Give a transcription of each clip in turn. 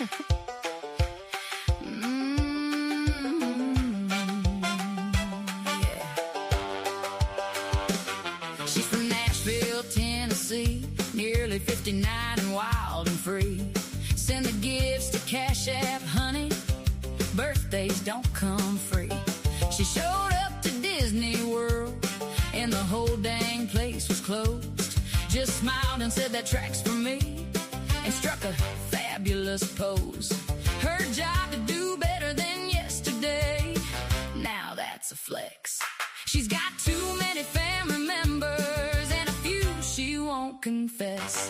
Yeah. She's from Nashville, Tennessee, nearly 59 and wild and free. Send the gifts to Cash App, honey. Birthdays don't come free. She showed up to Disney World and the whole dang place was closed. Just smiled and said that track's for me, and struck a fabulous pose. Her job to do better than yesterday, now that's a flex. She's got too many family members and a few she won't confess.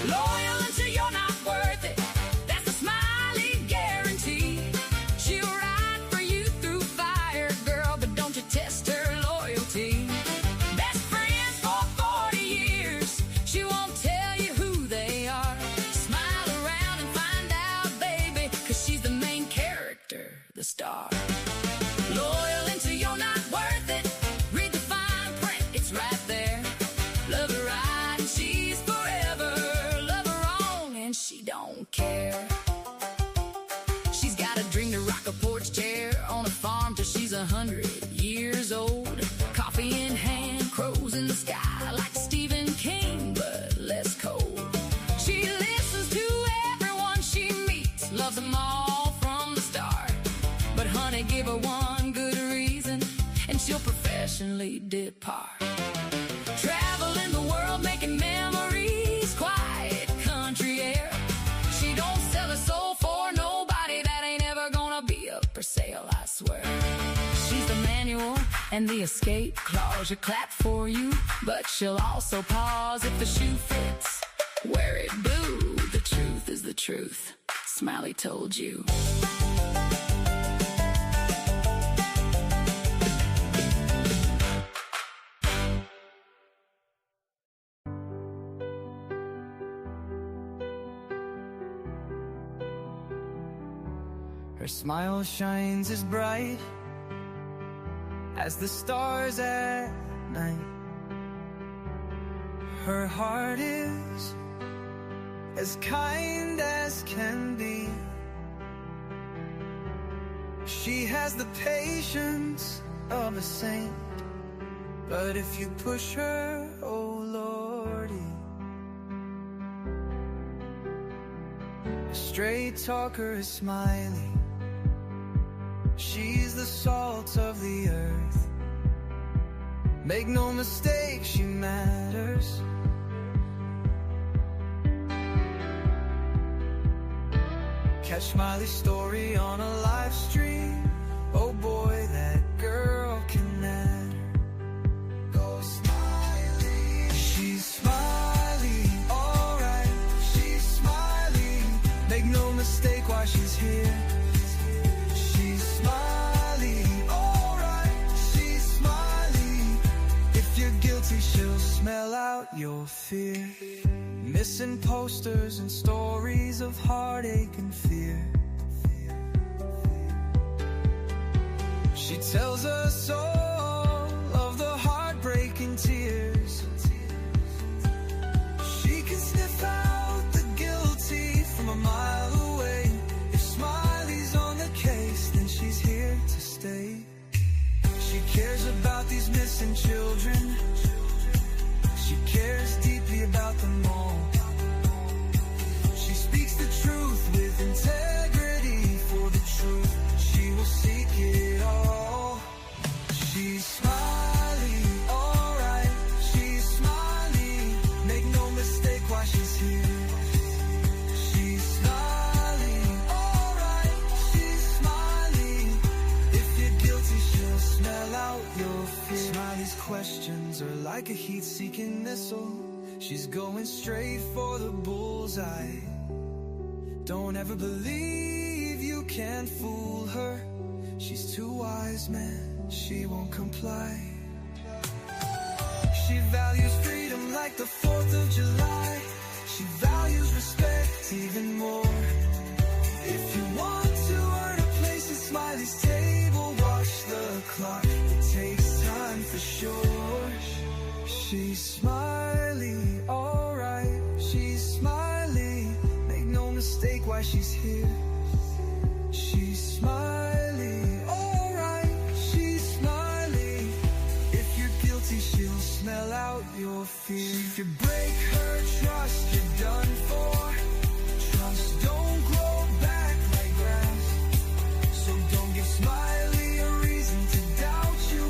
Loyal until you're not worth it, that's a Smiley guarantee. She'll ride for you through fire, girl, but don't you test her loyalty. Best friends for 40 years, she won't tell you who they are. Smile around and find out, baby, 'cause she's the main character, the star. Loyal until you're not worth it, read the fine print, it's right there. Love her right and she's forever, love her wrong and she don't care. She's got a dream to rock a porch chair on a farm till she's 100 years old. Coffee in hand, crows in the sky, like Stephen King, but less cold. She listens to everyone she meets, loves them all from the start. But honey, give her one good reason and she'll professionally depart. Traveling the world, making memories, quiet country air. She don't sell her soul for nobody, that ain't ever gonna be up for sale, I swear. She's the manual and the escape clause, she'll clap for you, but she'll also pause if the shoe fits. Wear it, boo, the truth is the truth, Smiley told you. Her smile shines as bright as the stars at night. Her heart is as kind as can be. She has the patience of a saint, but if you push her, oh lordy. A straight talker is Smiley. She's the salt of the earth. Make no mistake, she matters. Catch Smiley's story on a live stream. Oh boy, that girl can matter. Go Smiley. She's Smiley, alright. She's Smiley. Make no mistake why she's here. She's Smiley, alright. She's Smiley. If you're guilty, she'll smell out your fear. Missing posters and stories of heartache and fear. She tells us all of the heartbreaking tears. She can sniff out the guilty from a mile away. If Smiley's on the case, then she's here to stay. She cares about these missing children. She cares deeply about them all. She speaks the truth with integrity for the truth. She will seek it all. She's Smiley, alright. She's Smiley. Make no mistake why she's here. She's Smiley, alright. She's Smiley. If you're guilty, she'll smell out your fear. Smiley's questions are like a heat-seeking missile. She's going straight for the bullseye. Don't ever believe you can fool her. She's too wise, man, she won't comply. She values freedom like the 4th of July. She values respect even more. If you want to earn a place at Smiley's table, watch the clock, it takes time for sure. She's Smiley, alright. She's Smiley. Make no mistake why she's here. She's smiley, alright, she's smiley. If you're guilty, she'll smell out your fear. If you break her trust, you're done for. Trust don't grow back like grass, so don't give Smiley a reason to doubt you,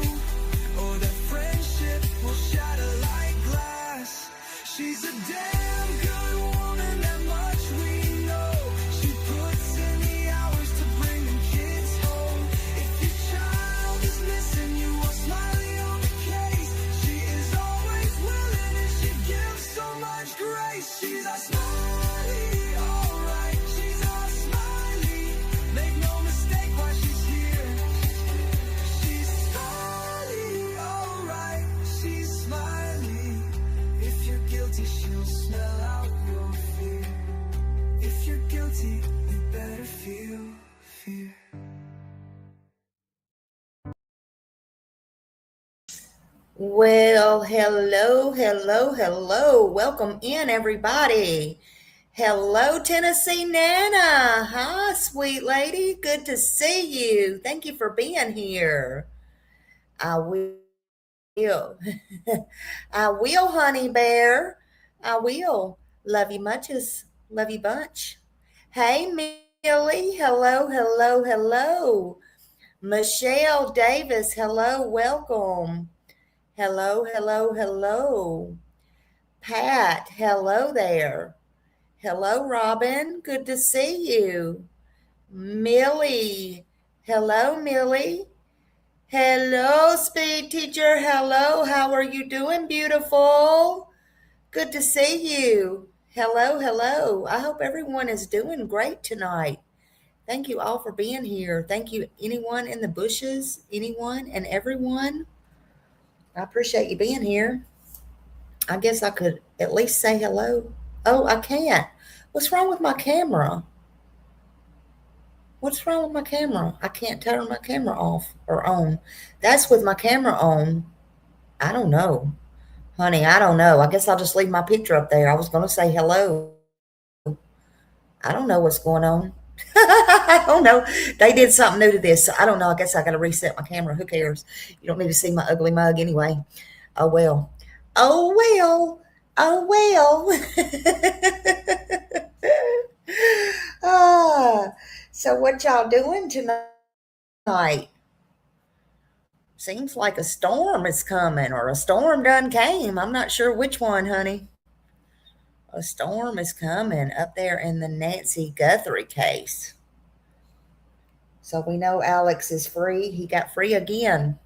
or that friendship will shatter like glass. She's a damn good woman, that much we know. She puts in the hours to bring them kids home. If your child is missing, you want Smiley on the case. She is always willing and she gives so much grace. She's a Smiley, alright, she's a Smiley. Make no mistake why she's here. She's Smiley, alright, she's Smiley. If you're guilty, she'll smell out your fear. If you're guilty, you better feel fear. Well, hello. Welcome in, everybody. Hello, Tennessee Nana. Hi, sweet lady. Good to see you. Thank you for being here. I will. I will, honey bear. I will. Love you muches. Love you bunch. Hey, Millie. Hello. Michelle Davis. Hello. Welcome. Hello. Pat, hello there. Hello, Robin. Good to see you. Millie. Hello, Millie. Hello, speed teacher. Hello. How are you doing, beautiful? Good to see you. Hello. I hope everyone is doing great tonight. Thank you all for being here. Thank you, anyone in the bushes, anyone and everyone. I appreciate you being here. I guess I could at least say hello. Oh, I can't. What's wrong with my camera? I can't turn my camera off or on. That's with my camera on. I don't know. Honey, I don't know. I guess I'll just leave my picture up there. I was going to say hello. I don't know what's going on. I don't know. They did something new to this. So I don't know. I guess I got to reset my camera. Who cares? You don't need to see my ugly mug anyway. Oh, well. So what y'all doing tonight? Seems like a storm is coming, or a storm done came. I'm not sure which one, honey. A storm is coming up there in the Nancy Guthrie case. So we know Alex is free. He got free again.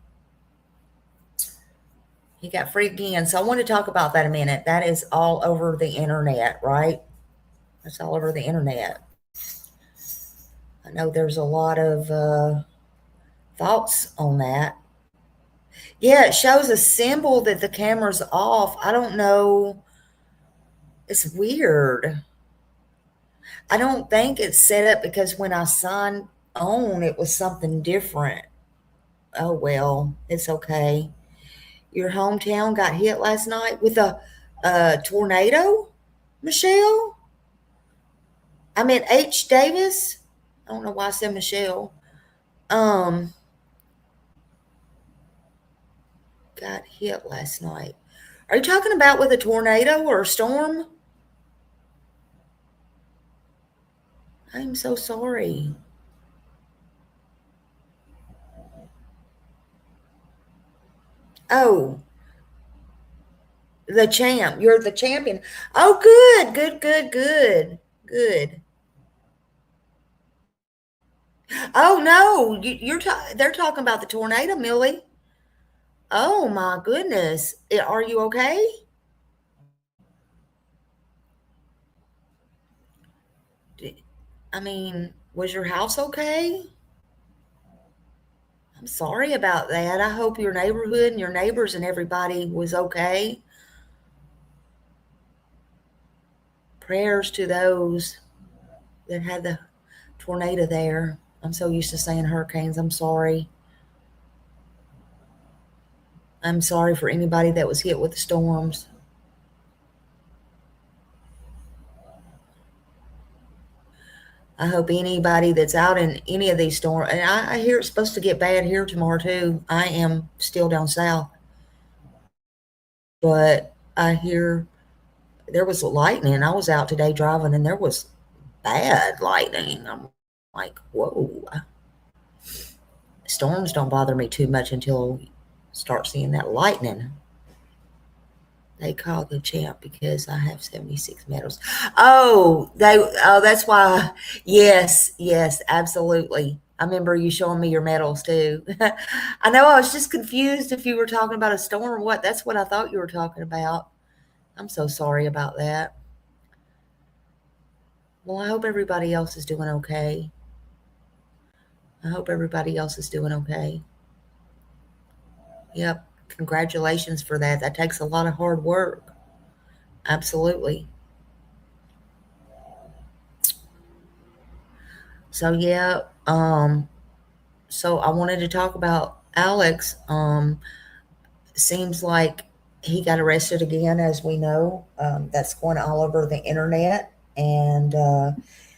So I want to talk about that a minute. That is all over the internet, right? That's all over the internet. I know there's a lot of thoughts on that. Yeah, it shows a symbol that the camera's off. I don't know. It's weird. I don't think it's set up because when I signed on, it was something different. Oh, well, it's okay. Your hometown got hit last night with a tornado, Michelle? I meant H. Davis. I don't know why I said Michelle. Got hit last night. Are you talking about with a tornado or a storm? I'm so sorry. Oh, the champ. You're the champion. Oh, good. Oh no, they're talking about the tornado, Millie. Oh my goodness. Are you okay? I mean, was your house okay? I'm sorry about that. I hope your neighborhood and your neighbors and everybody was okay. Prayers to those that had the tornado there. I'm so used to saying hurricanes. I'm sorry. I'm sorry for anybody that was hit with the storms. I hope anybody that's out in any of these storms, and I hear it's supposed to get bad here tomorrow too. I am still down south, but I hear there was lightning. I was out today driving and there was bad lightning. I'm like, whoa. Storms don't bother me too much until you start seeing that lightning. They call the champ because I have 76 medals. Oh, that's why. Yes, yes, absolutely. I remember you showing me your medals too. I know I was just confused if you were talking about a storm or what. That's what I thought you were talking about. I'm so sorry about that. Well, I hope everybody else is doing okay. I hope everybody else is doing okay. Yep. Congratulations for that. That takes a lot of hard work. Absolutely. So yeah, so I wanted to talk about Alex. Seems like he got arrested again, as we know. That's going all over the internet, and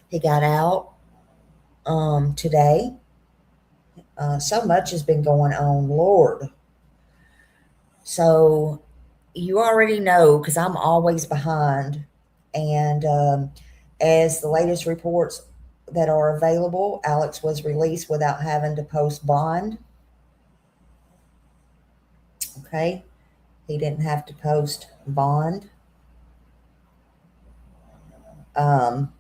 he got out today. So much has been going on, Lord. So you already know because I'm always behind. And as the latest reports that are available, Alex was released without having to post bond. Okay. He didn't have to post bond, um,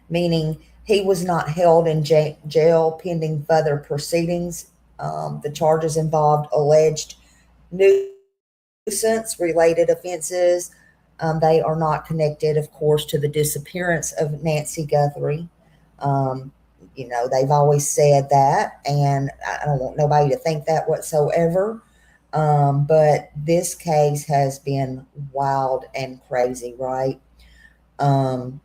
meaning he was not held in jail pending further proceedings. The charges involved alleged nuisance related offenses. They are not connected, of course, to the disappearance of Nancy Guthrie. Um, they've always said that, and I don't want nobody to think that whatsoever. But this case has been wild and crazy, right? Um,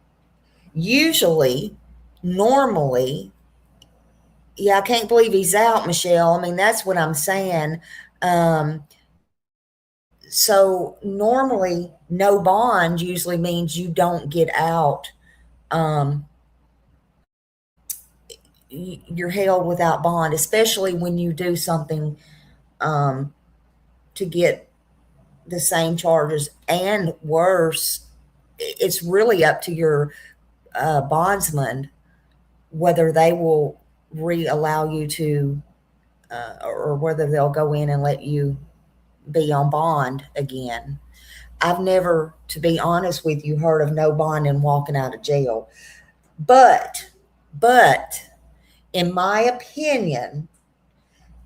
usually, normally, yeah, I can't believe he's out, Michelle. I mean, that's what I'm saying. Um, so normally, no bond usually means you don't get out. Um, you're held without bond, especially when you do something um, to get the same charges and worse. It's really up to your bondsman whether they will allow you to, or whether they'll go in and let you be on bond again. I've never, to be honest with you, heard of no bond and walking out of jail. But in my opinion,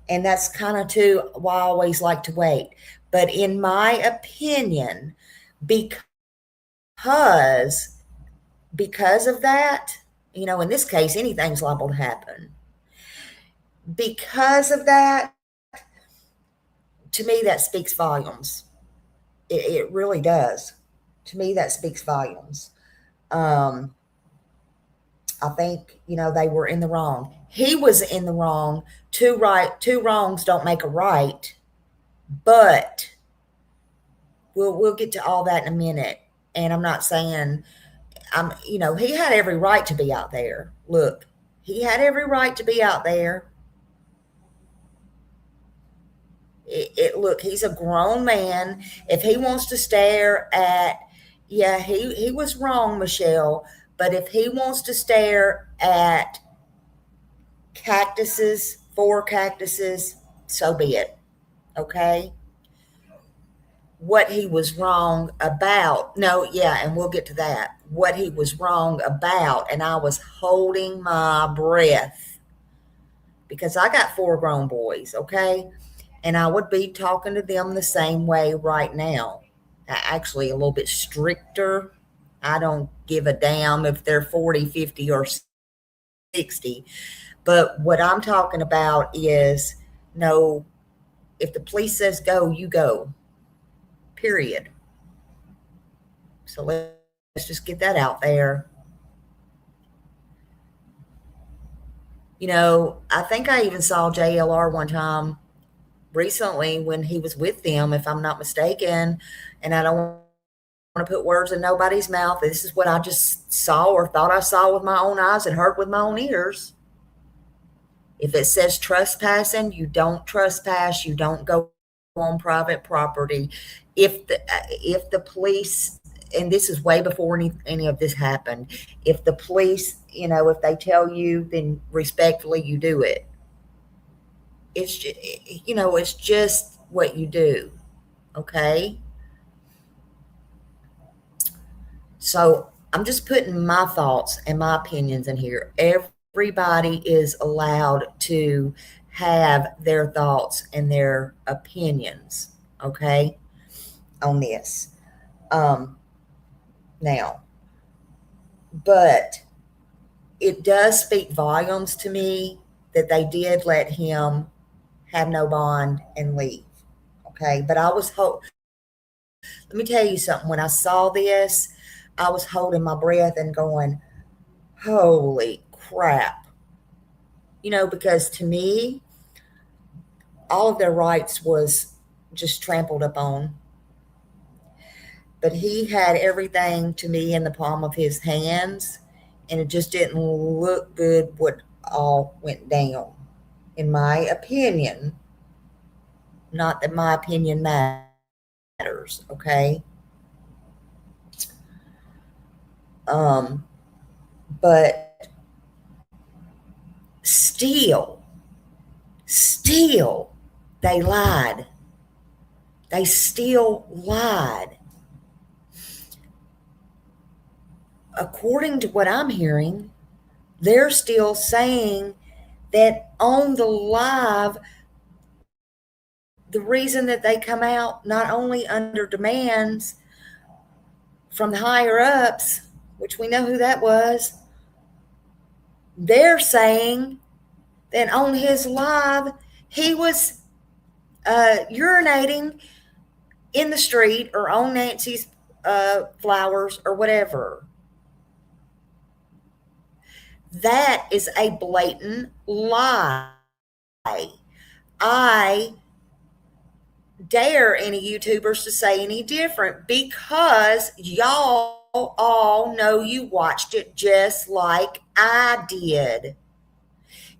and that's kind of too why I always like to wait. But in my opinion, because of that, in this case, anything's liable to happen. Because of that, to me, that speaks volumes. It really does. To me, that speaks volumes. Um, I think, they were in the wrong. He was in the wrong. Two wrongs don't make a right. But we'll get to all that in a minute. And I'm not saying he had every right to be out there. Look, he had every right to be out there. Look, he's a grown man. If he wants to stare at, yeah, he was wrong, Michelle. But if he wants to stare at cactuses, 4 cactuses, so be it. Okay. What he was wrong about. No, yeah, and we'll get to that. What he was wrong about, and I was holding my breath because I got 4 grown boys, okay? And I would be talking to them the same way right now. Actually, a little bit stricter. I don't give a damn if they're 40, 50, or 60. But what I'm talking about is, no, if the police says go, you go. Period. So let's just get that out there. I think I even saw JLR one time recently when he was with them, if I'm not mistaken, and I don't to put words in nobody's mouth. This is what I just saw or thought I saw with my own eyes and heard with my own ears. If it says trespassing, you don't trespass. You don't go on private property. If the police, and this is way before any of this happened, if the police, if they tell you, then respectfully you do it. It's just what you do. Okay. So I'm just putting my thoughts and my opinions in here. Everybody is allowed to have their thoughts and their opinions, okay, on this. Now, but it does speak volumes to me that they did let him have no bond and leave. Okay, but let me tell you something. When I saw this, I was holding my breath and going, holy crap. Because to me, all of their rights was just trampled upon. But he had everything to me in the palm of his hands, and it just didn't look good what all went down, in my opinion. Not that my opinion matters, okay? But still, they lied. They still lied. According to what I'm hearing, they're still saying that on the live, the reason that they come out not only under demands from the higher ups, which we know who that was, they're saying that on his live, he was urinating in the street or on Nancy's flowers or whatever. That is a blatant lie. I dare any YouTubers to say any different, because y'all all know you watched it just like I did.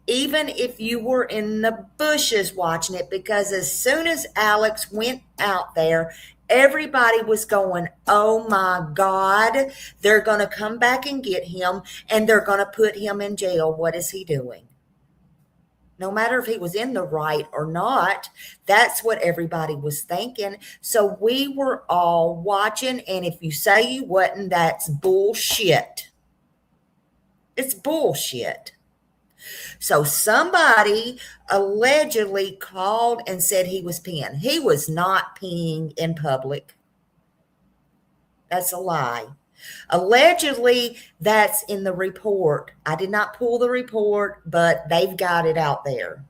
Even if you were in the bushes watching it, because as soon as Alex went out there, everybody was going, oh my God, they're going to come back and get him, and they're going to put him in jail. What is he doing? No matter if he was in the right or not, that's what everybody was thinking. So we were all watching, and if you say you wasn't, that's bullshit. It's bullshit. So somebody allegedly called and said he was peeing. He was not peeing in public. That's a lie. Allegedly, that's in the report. I did not pull the report, but they've got it out there.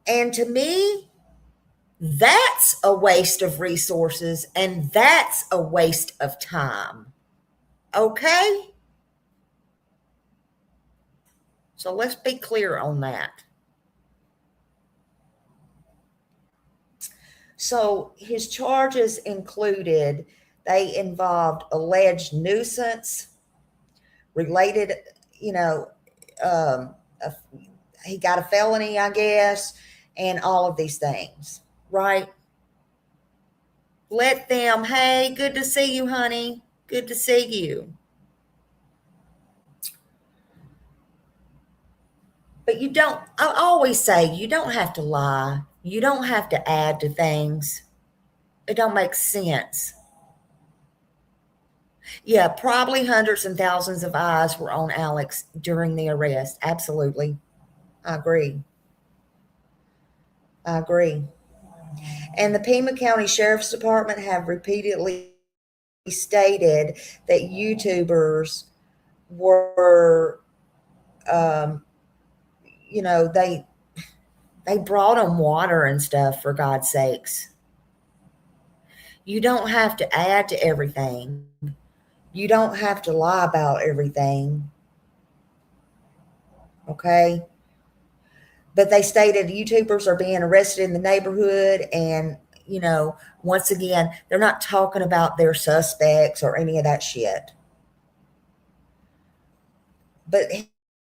And to me, that's a waste of resources, and that's a waste of time. Okay? So let's be clear on that. So his charges included, they involved alleged nuisance, related, he got a felony, I guess, and all of these things, right? Let them, hey, good to see you, honey. Good to see you. But I always say, you don't have to lie. You don't have to add to things. It don't make sense. Yeah, probably hundreds and thousands of eyes were on Alex during the arrest. Absolutely. I agree. And the Pima County Sheriff's Department have repeatedly stated that YouTubers were, they brought them water and stuff, for God's sakes. You don't have to add to everything. You don't have to lie about everything. Okay? But they stated YouTubers are being arrested in the neighborhood, and you know, once again, they're not talking about their suspects or any of that shit. But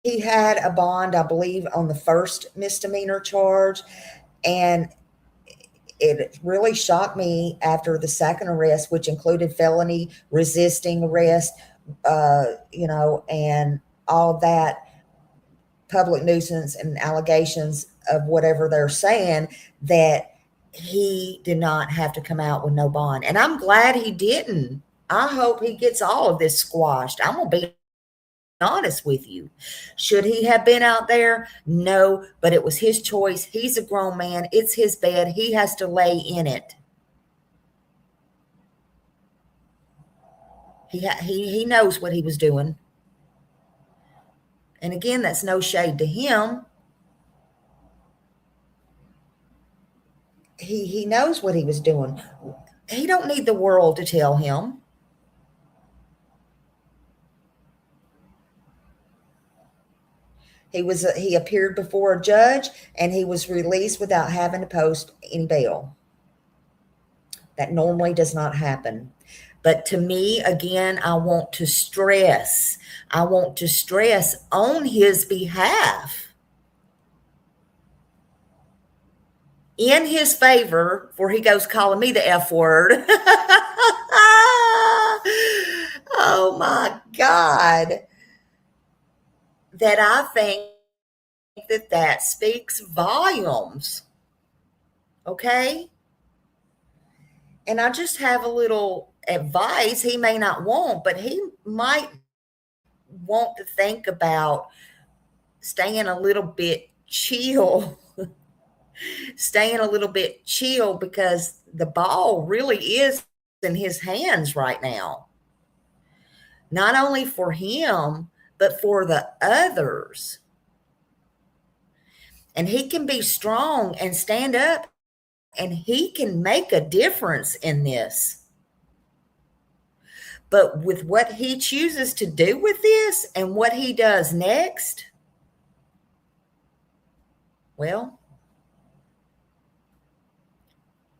he had a bond, I believe, on the first misdemeanor charge. And it really shocked me after the second arrest, which included felony resisting arrest, you know, and all that public nuisance and allegations of whatever they're saying, that he did not have to come out with no bond. And I'm glad he didn't. I hope he gets all of this squashed. I'm going to be honest with you. Should he have been out there? No, but it was his choice. He's a grown man. It's his bed. He has to lay in it. He knows what he was doing. And again, that's no shade to him. He knows what he was doing. He don't need the world to tell him. He appeared before a judge, and he was released without having to post any bail. That normally does not happen. But to me, again, I want to stress on his behalf, in his favor, for he goes calling me the F word. Oh my God. That I think that speaks volumes. Okay? And I just have a little advice he may not want, but he might want to think about staying a little bit chill. Staying a little bit chill, because the ball really is in his hands right now. Not only for him, but for the others. And he can be strong and stand up, and he can make a difference in this. But with what he chooses to do with this and what he does next, well,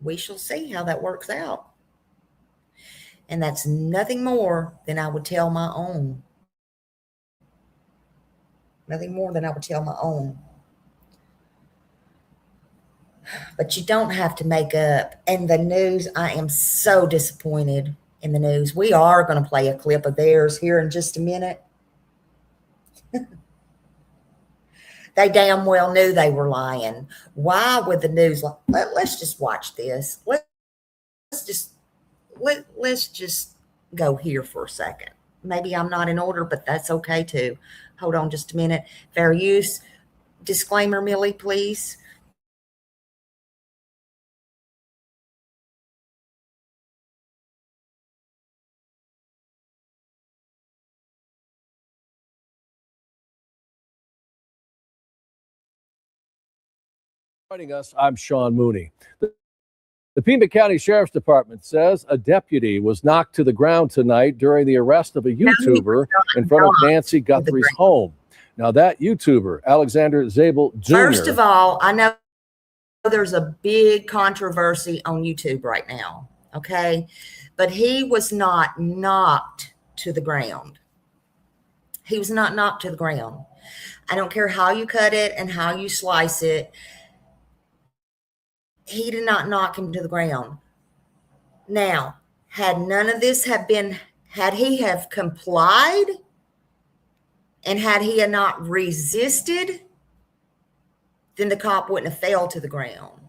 we shall see how that works out. And that's nothing more than I would tell my own. Nothing more than I would tell my own. But you don't have to make up. And the news, I am so disappointed in the news. We are going to play a clip of theirs here in just a minute. They damn well knew they were lying. Why would the news? Let's just watch this. Let's just go here for a second. Maybe I'm not in order, but that's okay too. Hold on just a minute. Fair use disclaimer, Millie, please. Joining us, I'm Sean Mooney. The Pima County Sheriff's Department says a deputy was knocked to the ground tonight during the arrest of a YouTuber in front of Nancy Guthrie's home. Now, that YouTuber, Alexander Zabel Jr. First of all, I know there's a big controversy on YouTube right now, okay? But he was not knocked to the ground. He was not knocked to the ground. I don't care how you cut it and how you slice it. He did not knock him to the ground. Now, had none of this have been, had he have complied and had he not resisted, then the cop wouldn't have fell to the ground.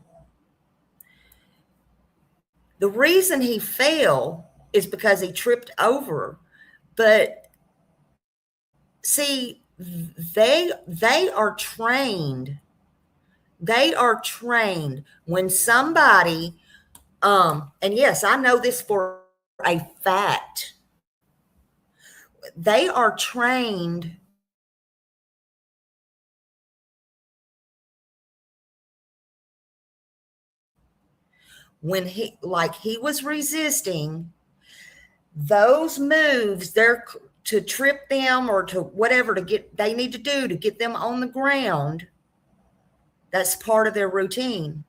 The reason he fell is because he tripped over. But see, they are trained. They are trained when somebody, and yes, I know this for a fact. They are trained when he was resisting, those moves, they're to trip them or to whatever they need to do to get them on the ground. That's part of their routine.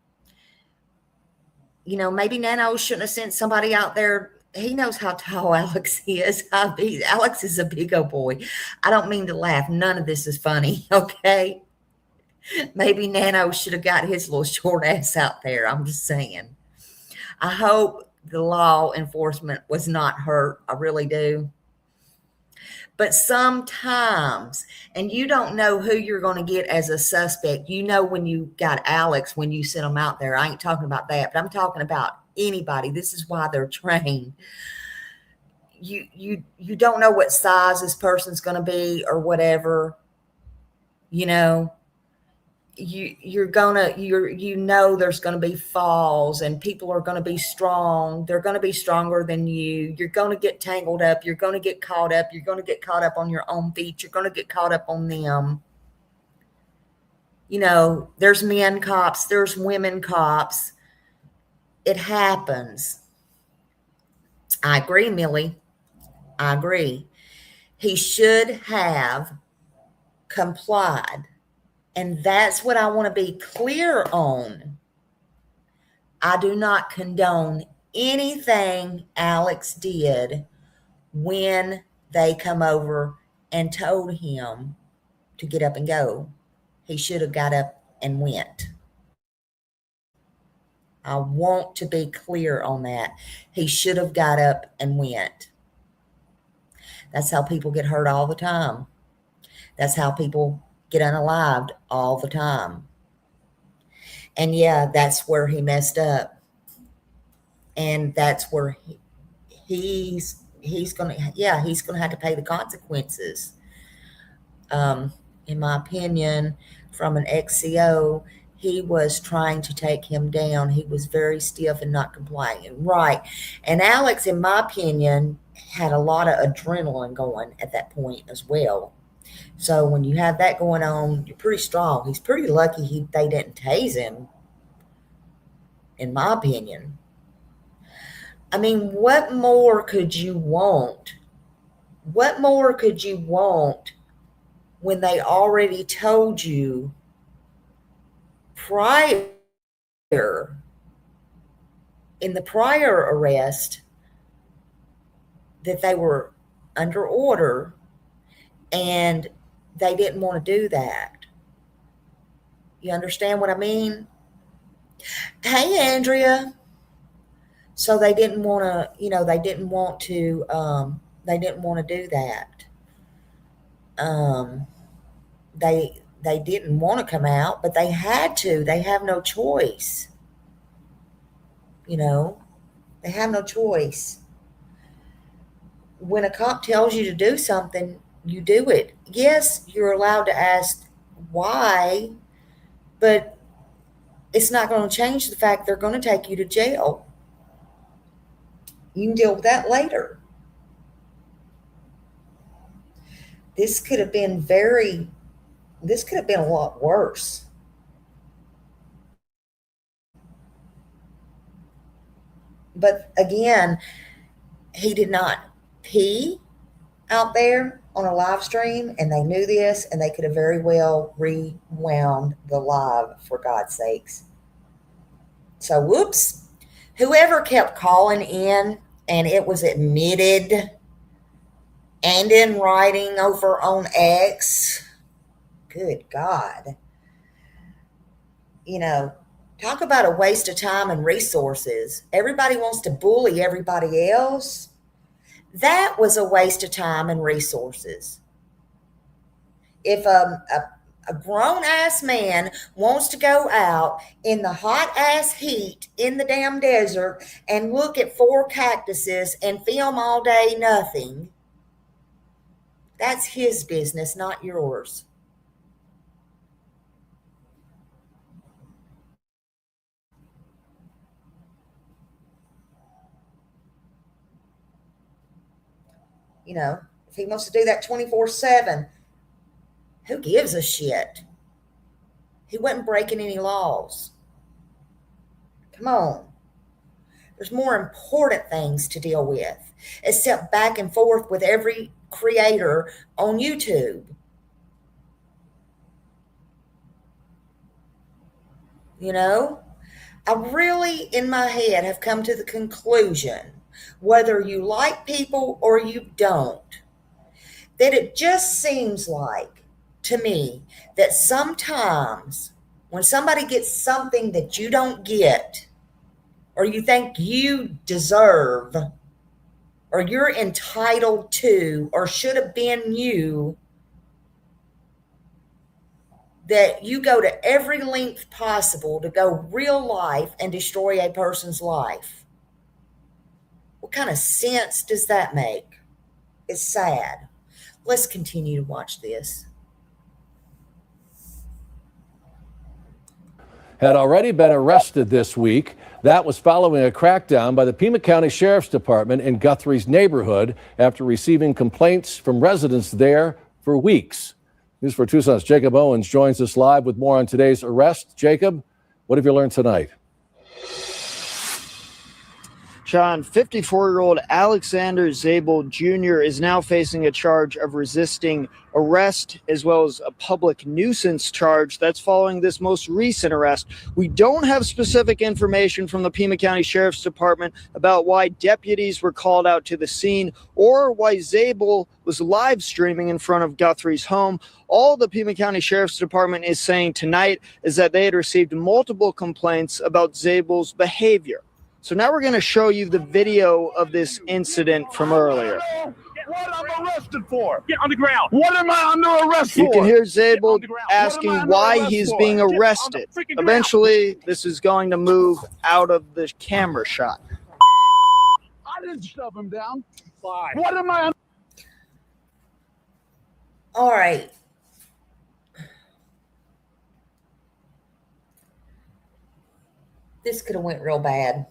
maybe Nano shouldn't have sent somebody out there. He knows how tall Alex is. Alex is a big old boy. I don't mean to laugh. None of this is funny, okay? Maybe Nano should have got his little short ass out there. I'm just saying. I hope the law enforcement was not hurt. I really do. But sometimes, and you don't know who you're going to get as a suspect. When you got Alex, when you sent him out there. I ain't talking about that, but I'm talking about anybody. This is why they're trained. You don't know what size this person's going to be or whatever. There's going to be falls, and people are going to be strong. They're going to be stronger than you. You're going to get tangled up. You're going to get caught up. You're going to get caught up on your own feet. You're going to get caught up on them. There's men cops, there's women cops. It happens. I agree, Millie. I agree. He should have complied. And that's what I want to be clear on. I do not condone anything Alex did when they come over and told him to get up and go. He should have got up and went. I want to be clear on that. He should have got up and went. That's how people get hurt all the time. That's how people get unalived all the time. And yeah, that's where he messed up. And that's where he's gonna have to pay the consequences. In my opinion, from an XCO, he was trying to take him down. He was very stiff and not complying. Right. And Alex, in my opinion, had a lot of adrenaline going at that point as well. So when you have that going on, you're pretty strong. He's pretty lucky they didn't tase him, in my opinion. I mean, what more could you want? What more could you want when they already told you prior, in the prior arrest, that they were under order and they didn't want to do that? You understand what I mean? Hey, Andrea. So they didn't want to, they didn't want to do that. They didn't want to come out, but they had to. They have no choice. They have no choice. When a cop tells you to do something, you do it. Yes, you're allowed to ask why, but it's not going to change the fact they're going to take you to jail. You can deal with that later. This could have been a lot worse. But again, he did not pee out there on a live stream, and they knew this, and they could have very well rewound the live, for God's sakes. So, whoops. Whoever kept calling in, and it was admitted and in writing over on X, good God. Talk about a waste of time and resources. Everybody wants to bully everybody else. That was a waste of time and resources. If a grown-ass man wants to go out in the hot-ass heat in the damn desert and look at 4 cactuses and film all day nothing, that's his business, not yours. If he wants to do that 24/7, who gives a shit? He wasn't breaking any laws. Come on. There's more important things to deal with, except back and forth with every creator on YouTube. I really, in my head, have come to the conclusion, whether you like people or you don't, that it just seems like to me that sometimes when somebody gets something that you don't get, or you think you deserve, or you're entitled to, or should have been you, that you go to every length possible to go real life and destroy a person's life. What kind of sense does that make? It's sad. Let's continue to watch this. Had already been arrested this week. That was following a crackdown by the Pima County Sheriff's Department in Guthrie's neighborhood after receiving complaints from residents there for weeks. News for Tucson's Jacob Owens joins us live with more on today's arrest. Jacob, what have you learned tonight? Sean, 54-year-old Alexander Zabel Jr. is now facing a charge of resisting arrest as well as a public nuisance charge. That's following this most recent arrest. We don't have specific information from the Pima County Sheriff's Department about why deputies were called out to the scene or why Zabel was live streaming in front of Guthrie's home. All the Pima County Sheriff's Department is saying tonight is that they had received multiple complaints about Zabel's behavior. So now we're going to show you the video of this incident from earlier. What I'm arrested for? Get on the ground. What am I under arrest for? You can hear Zabel asking why he's being arrested. Eventually, this is going to move out of the camera shot. I didn't shove him down. Fine. What am I under? All right. This could have went real bad.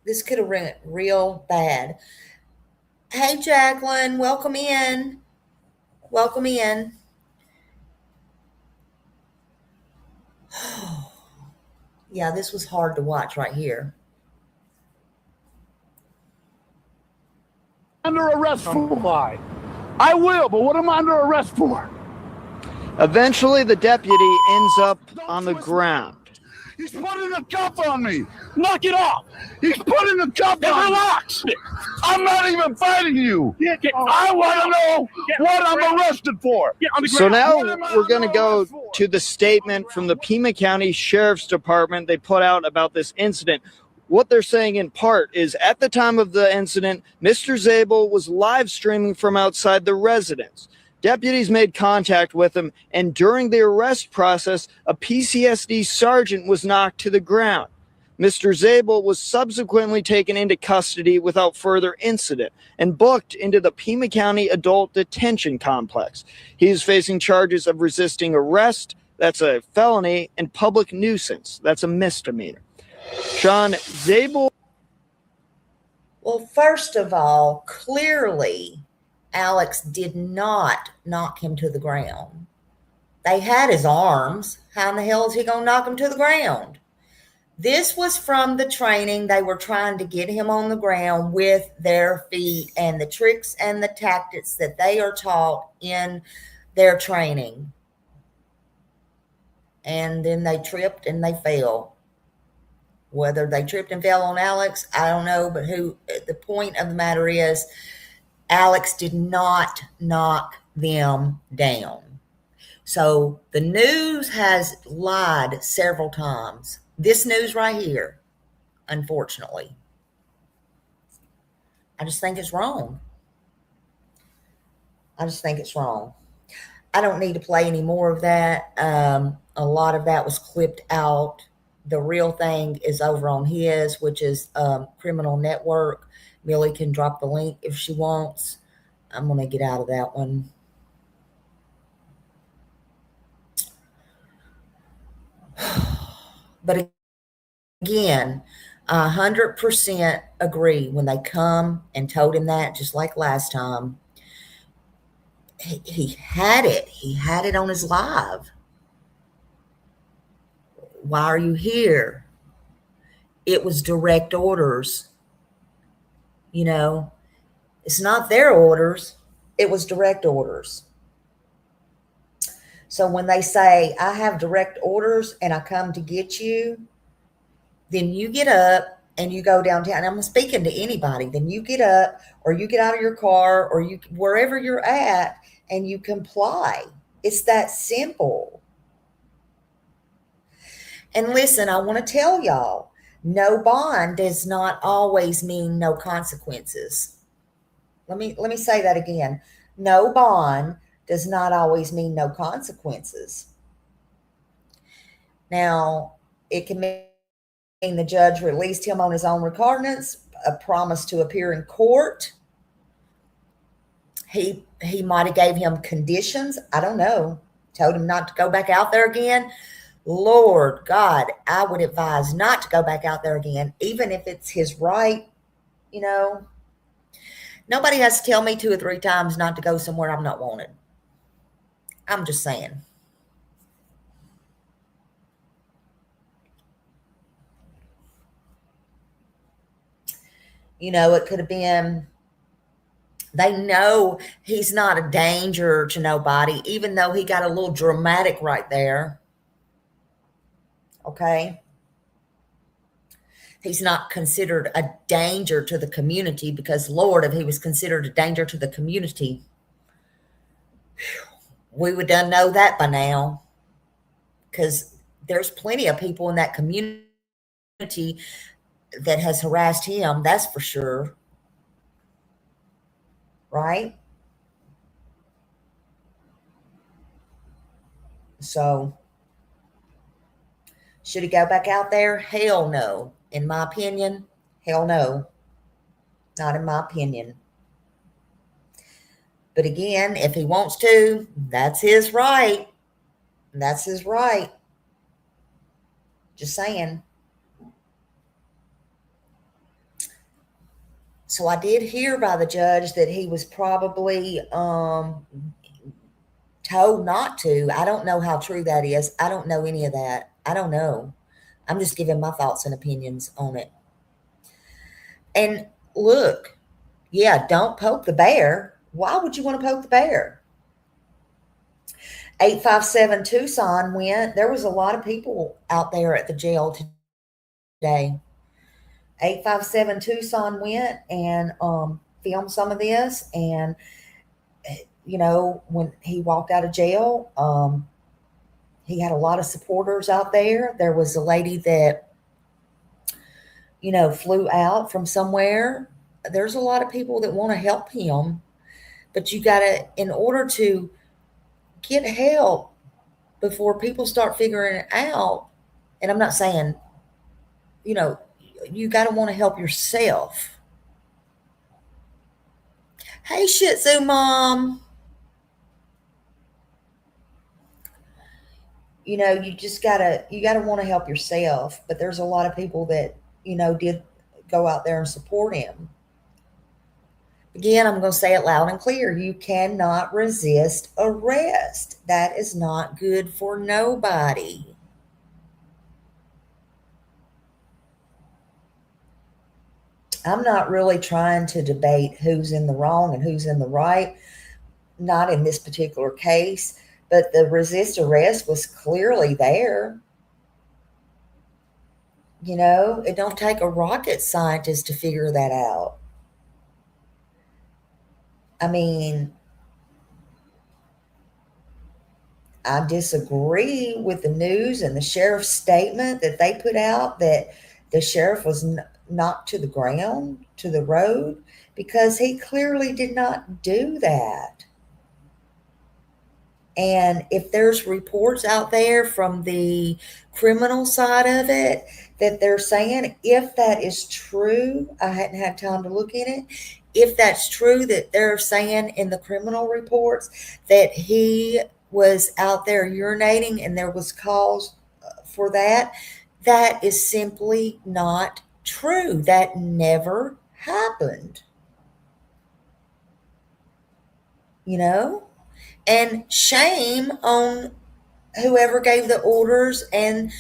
This could have went real bad. Hey, Jacqueline, welcome in. Welcome in. Yeah, this was hard to watch right here. Under arrest for why? I will, but what am I under arrest for? Eventually, the deputy ends up on the ground. He's putting a cuff on me. Knock it off. He's putting a cuff on me. Relax. I'm not even fighting you. I want to know what I'm arrested for. So now we're going to go to the statement from the Pima County Sheriff's Department they put out about this incident. What they're saying in part is at the time of the incident, Mr. Zabel was live streaming from outside the residence. Deputies made contact with him, and during the arrest process, a PCSD sergeant was knocked to the ground. Mr. Zabel was subsequently taken into custody without further incident and booked into the Pima County Adult Detention Complex. He is facing charges of resisting arrest, that's a felony, and public nuisance, that's a misdemeanor. Sean, Zabel... Well, first of all, clearly, Alex did not knock him to the ground. They had his arms. How in the hell is he going to knock him to the ground? This was from the training. They were trying to get him on the ground with their feet and the tricks and the tactics that they are taught in their training. And then they tripped and they fell. Whether they tripped and fell on Alex, I don't know. But the point of the matter is, Alex did not knock them down. So the news has lied several times. This news right here, unfortunately. I just think it's wrong. I just think it's wrong. I don't need to play any more of that. A lot of that was clipped out. The real thing is over on his, which is Criminal Network. Millie can drop the link if she wants. I'm going to get out of that one. But again, 100% agree when they come and told him that, just like last time. He had it. He had it on his live. Why are you here? It was direct orders. You know, it's not their orders. It was direct orders. So when they say, I have direct orders and I come to get you, then you get up and you go downtown. I'm speaking to anybody. Then you get up or you get out of your car or you wherever you're at and you comply. It's that simple. And listen, I want to tell y'all, no bond does not always mean no consequences. Let me say that again. No bond does not always mean no consequences. Now, it can mean the judge released him on his own recognizance, a promise to appear in court. He might have gave him conditions. I don't know. Told him not to go back out there again. Lord God, I would advise not to go back out there again, even if it's his right. You know, nobody has to tell me 2 or 3 times not to go somewhere I'm not wanted. I'm just saying. You know, it could have been, they know he's not a danger to nobody, even though he got a little dramatic right there. Okay? He's not considered a danger to the community because, Lord, if he was considered a danger to the community, we would done know that by now. Because there's plenty of people in that community that has harassed him, that's for sure. Right? So, should he go back out there? Hell no. In my opinion, hell no. Not in my opinion. But again, if he wants to, that's his right. That's his right. Just saying. So I did hear by the judge that he was probably told not to. I don't know how true that is. I don't know any of that. I don't know. I'm just giving my thoughts and opinions on it. And look, yeah, don't poke the bear. Why would you want to poke the bear? 857 Tucson went. There was a lot of people out there at the jail today. 857 Tucson went and filmed some of this. And, you know, when he walked out of jail, he had a lot of supporters out there. There was a lady that, you know, flew out from somewhere. There's a lot of people that want to help him. But you got to, in order to get help before people start figuring it out, and I'm not saying, you know, you got to want to help yourself. Hey, Shih Tzu Mom. You know, you gotta want to help yourself. But there's a lot of people that, you know, did go out there and support him. Again, I'm going to say it loud and clear. You cannot resist arrest. That is not good for nobody. I'm not really trying to debate who's in the wrong and who's in the right. Not in this particular case, but the resist arrest was clearly there. You know, it don't take a rocket scientist to figure that out. I mean, I disagree with the news and the sheriff's statement that they put out that the sheriff was knocked to the ground, to the road, because he clearly did not do that. And if there's reports out there from the criminal side of it that they're saying, if that is true, I hadn't had time to look in it. If that's true that they're saying in the criminal reports that he was out there urinating and there was cause for that, that is simply not true. That never happened. You know? And shame on whoever gave the orders and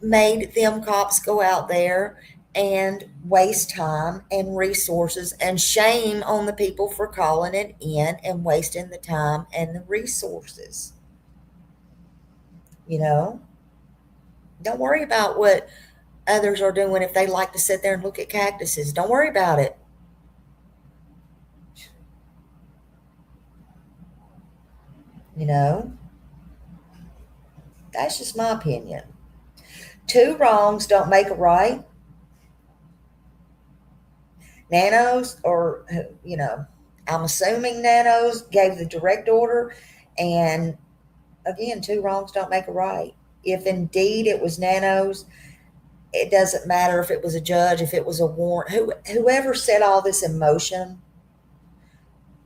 made them cops go out there and waste time and resources, and shame on the people for calling it in and wasting the time and the resources. You know? Don't worry about what others are doing if they like to sit there and look at cactuses. Don't worry about it. You know, that's just my opinion. Two wrongs don't make a right. Nanos, or, I'm assuming Nanos gave the direct order. And again, two wrongs don't make a right. If indeed it was Nanos, it doesn't matter if it was a judge, if it was a warrant, whoever set all this in motion,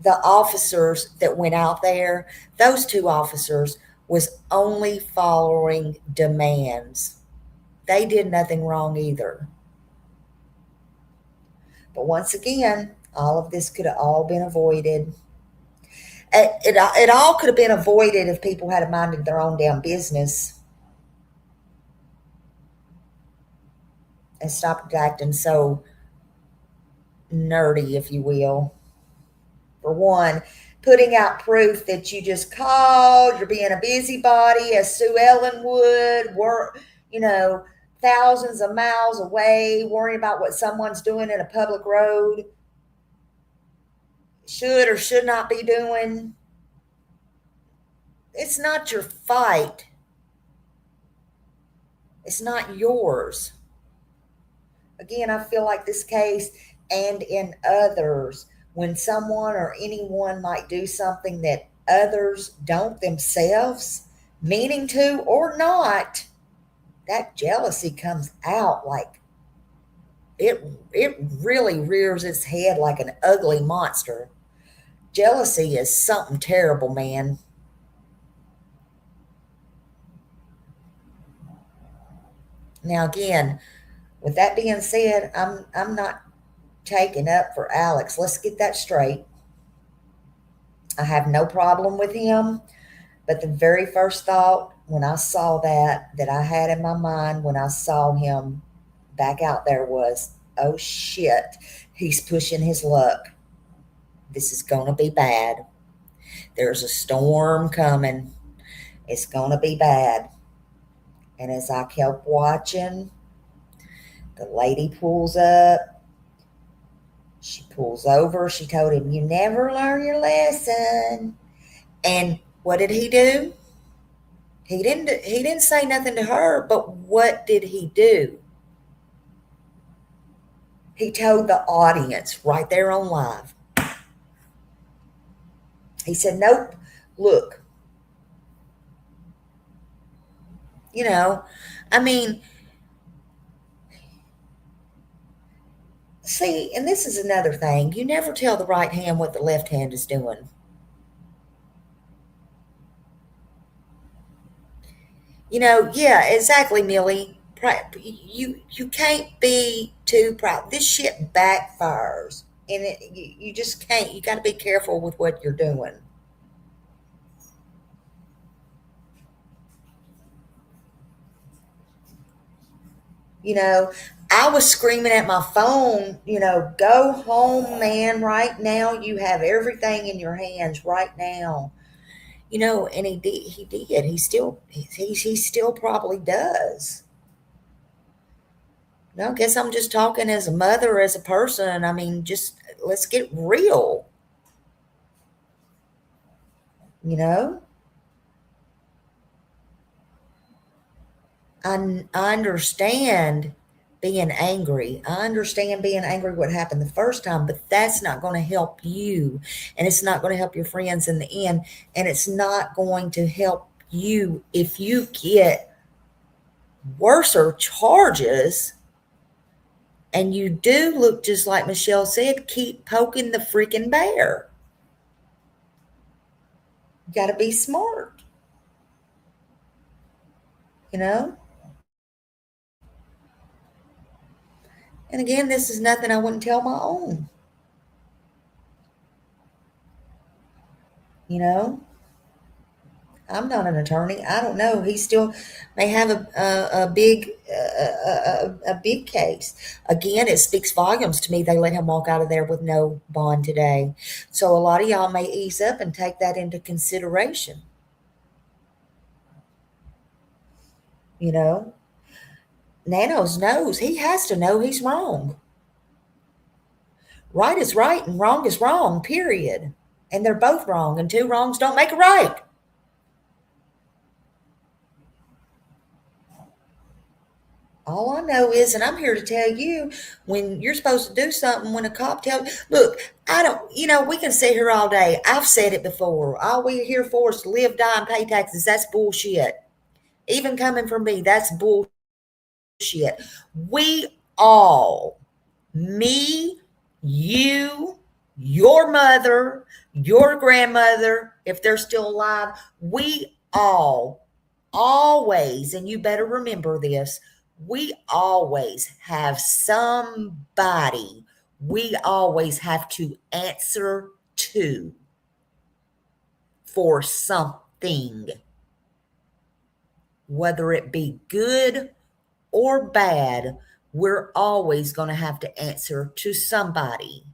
the officers that went out there, those two officers was only following demands. They did nothing wrong either. But once again, all of this could have all been avoided. It all could have been avoided if people had minded their own damn business and stopped acting so nerdy, if you will. For one, putting out proof that you just called, you're being a busybody, as Sue Ellen would, work, thousands of miles away, worrying about what someone's doing in a public road, should or should not be doing. It's not your fight. It's not yours. Again, I feel like this case and in others, when someone or anyone might do something that others don't themselves, meaning to or not, that jealousy comes out like it really rears its head like an ugly monster. Jealousy is something terrible, man. Now again, with that being said, I'm not taking up for Alex. Let's get that straight. I have no problem with him, but the very first thought when I saw that I had in my mind when I saw him back out there was, oh shit, he's pushing his luck. This is going to be bad. There's a storm coming. It's going to be bad. And as I kept watching, the lady pulls up. She pulls over. She told him, you never learn your lesson. And what did he do? He didn't say nothing to her, but what did he do? He told the audience right there on live. He said, nope, look. See, and this is another thing. You never tell the right hand what the left hand is doing. Yeah, exactly, Millie. You can't be too proud. This shit backfires, and you just can't. You got to be careful with what you're doing. I was screaming at my phone, go home, man, right now. You have everything in your hands right now. And he did. He still probably does. I guess I'm just talking as a mother, as a person. I mean, just let's get real. I understand being angry. I understand being angry what happened the first time, but that's not going to help you, and it's not going to help your friends in the end, and it's not going to help you if you get worser charges. And you do look just like Michelle said, keep poking the freaking bear. You got to be smart. And again, this is nothing I wouldn't tell my own. I'm not an attorney. I don't know. He still may have a big case. Again, it speaks volumes to me. They let him walk out of there with no bond today. So a lot of y'all may ease up and take that into consideration. Nanos knows. He has to know he's wrong. Right is right and wrong is wrong, period. And they're both wrong, and two wrongs don't make a right. All I know is, and I'm here to tell you, when you're supposed to do something, when a cop tells, look, I don't, we can sit here all day. I've said it before. All we're here for is to live, die, and pay taxes. That's bullshit. Even coming from me, that's bullshit. We all, me, you, your mother, your grandmother, if they're still alive, we all always, and you better remember this, we always have somebody we always have to answer to for something, whether it be good or bad. We're always going to have to answer to somebody,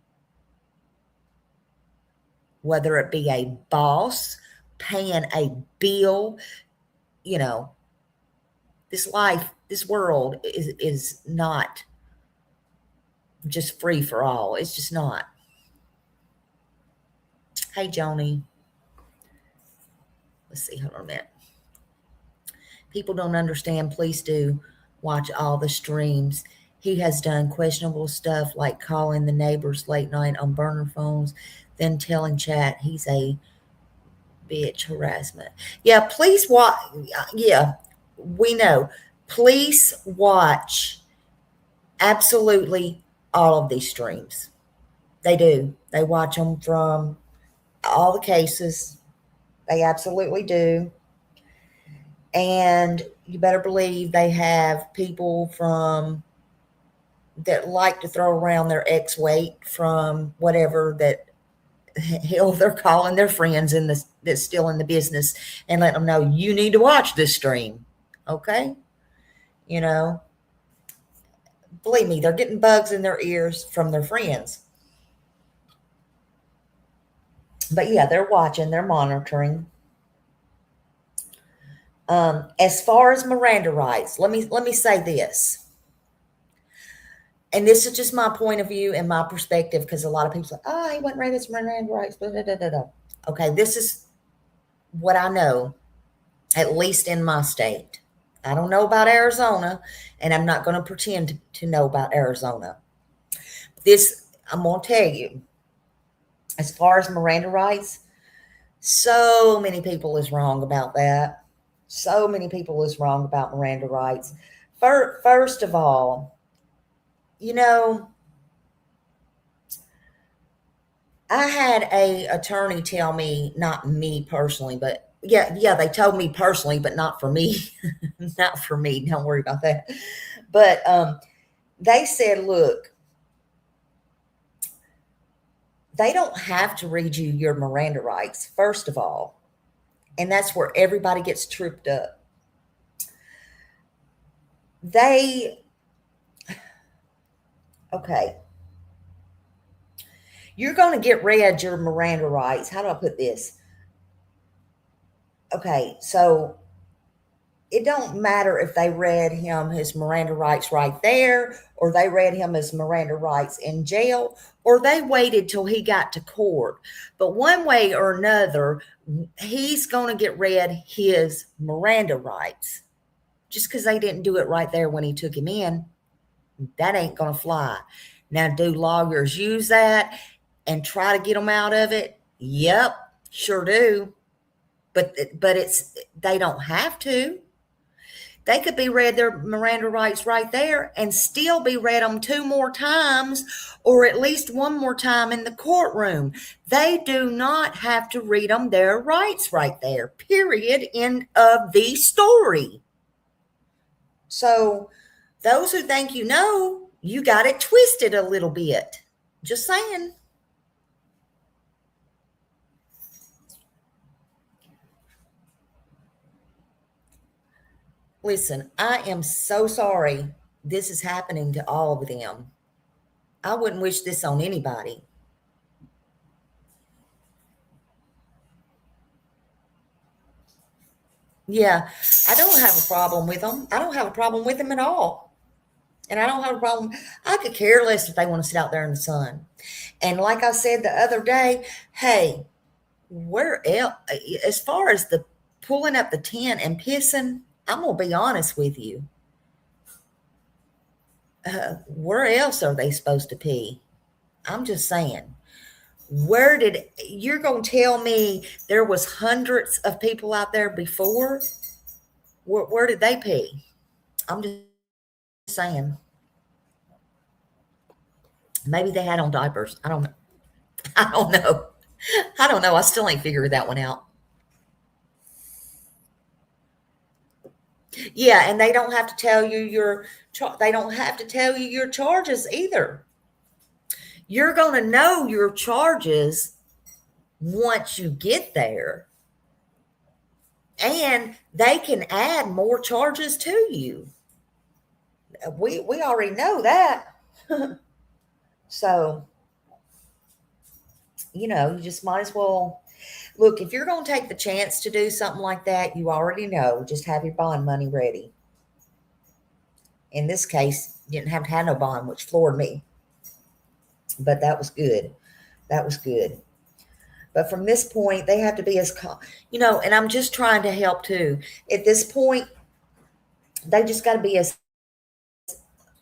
whether it be a boss, paying a bill. This life, this world is not just free for all. It's just not. Hey, Joni. Let's see. Hold on a minute. People don't understand. Please do watch all the streams. He has done questionable stuff like calling the neighbors late night on burner phones, then telling chat he's a bitch. Harassment. Yeah, please watch. Yeah, we know. Please watch absolutely all of these streams. They do. They watch them from all the cases. They absolutely do. And you better believe they have people from that like to throw around their ex-weight from whatever that hell they're calling their friends in this that's still in the business and let them know you need to watch this stream. Okay? Believe me, they're getting bugs in their ears from their friends. But yeah, they're watching, they're monitoring. As far as Miranda rights, let me say this. And this is just my point of view and my perspective, because a lot of people say, oh, he wasn't read his Miranda rights. Blah, blah, blah, blah. Okay, this is what I know, at least in my state. I don't know about Arizona, and I'm not going to pretend to know about Arizona. This, I'm going to tell you, as far as Miranda rights, so many people is wrong about that. So many people is wrong about Miranda rights. First of all, I had a attorney tell me, not me personally, but yeah, they told me personally, but not for me. Not for me. Don't worry about that. But they said, look, they don't have to read you your Miranda rights, first of all. And that's where everybody gets tripped up. Okay. You're going to get read your Miranda rights. How do I put this? Okay, so it don't matter if they read him his Miranda rights right there, or they read him his Miranda rights in jail, or they waited till he got to court. But one way or another, he's going to get read his Miranda rights. Just because they didn't do it right there when he took him in, that ain't going to fly. Now, do lawyers use that and try to get them out of it? Yep, sure do. But they don't have to. They could be read their Miranda rights right there and still be read them 2 more times, or at least 1 more time in the courtroom. They do not have to read them their rights right there, period, end of the story. So those who think you got it twisted a little bit. Just saying. Listen, I am so sorry this is happening to all of them. I wouldn't wish this on anybody. Yeah, I don't have a problem with them. I don't have a problem with them at all. And I don't have a problem. I could care less if they want to sit out there in the sun. And like I said the other day, hey, where else, as far as the pulling up the tent and pissing, I'm going to be honest with you. Where else are they supposed to pee? I'm just saying. You're going to tell me there was hundreds of people out there before? Where did they pee? I'm just saying. Maybe they had on diapers. I don't know. I don't know. I don't know. I still ain't figured that one out. Yeah, and they don't have to tell you they don't have to tell you your charges either. You're going to know your charges once you get there. And they can add more charges to you. We already know that. So, you just might as well look, if you're going to take the chance to do something like that, you already know, just have your bond money ready. In this case, you didn't have to have no bond, which floored me. But that was good. That was good. But from this point, they have to be as calm, and I'm just trying to help too. At this point, they just got to be as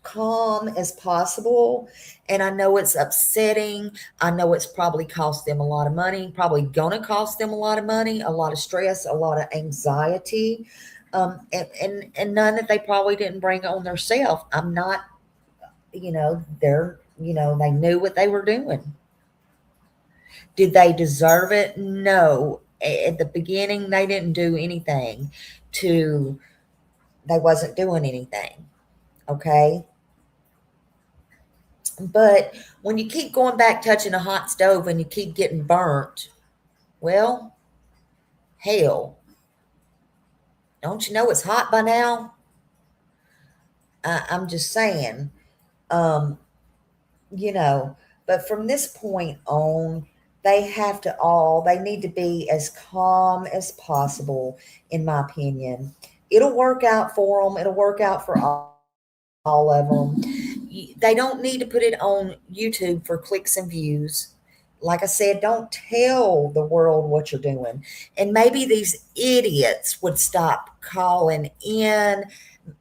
calm as possible. And I know it's upsetting. I know it's probably cost them a lot of money, probably going to cost them a lot of money, a lot of stress, a lot of anxiety, and none that they probably didn't bring on themselves. I'm not, they knew what they were doing. Did they deserve it? No. At the beginning, they didn't do anything they wasn't doing anything. Okay. But when you keep going back touching a hot stove and you keep getting burnt, well, hell, don't you know it's hot by now? I'm just saying, but from this point on, they need to be as calm as possible, in my opinion. It'll work out for them. It'll work out for all of them. They don't need to put it on YouTube for clicks and views. Like I said, don't tell the world what you're doing. And maybe these idiots would stop calling in.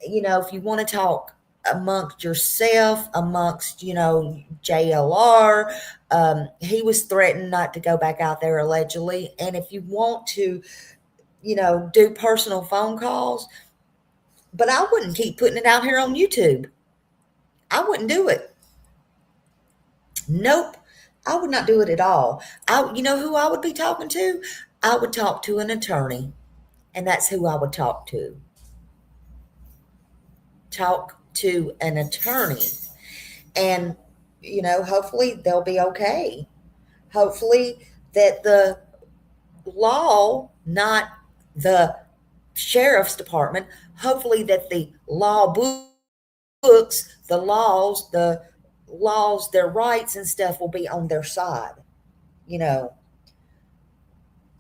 If you want to talk amongst yourself, amongst, JLR, he was threatened not to go back out there allegedly. And if you want to, do personal phone calls, but I wouldn't keep putting it out here on YouTube. I wouldn't do it. Nope. I would not do it at all. You know who I would be talking to? I would talk to an attorney, and that's who I would talk to. Talk to an attorney, and hopefully they'll be okay. Hopefully that the law, not the sheriff's department, hopefully that the law books, the laws, their rights and stuff will be on their side.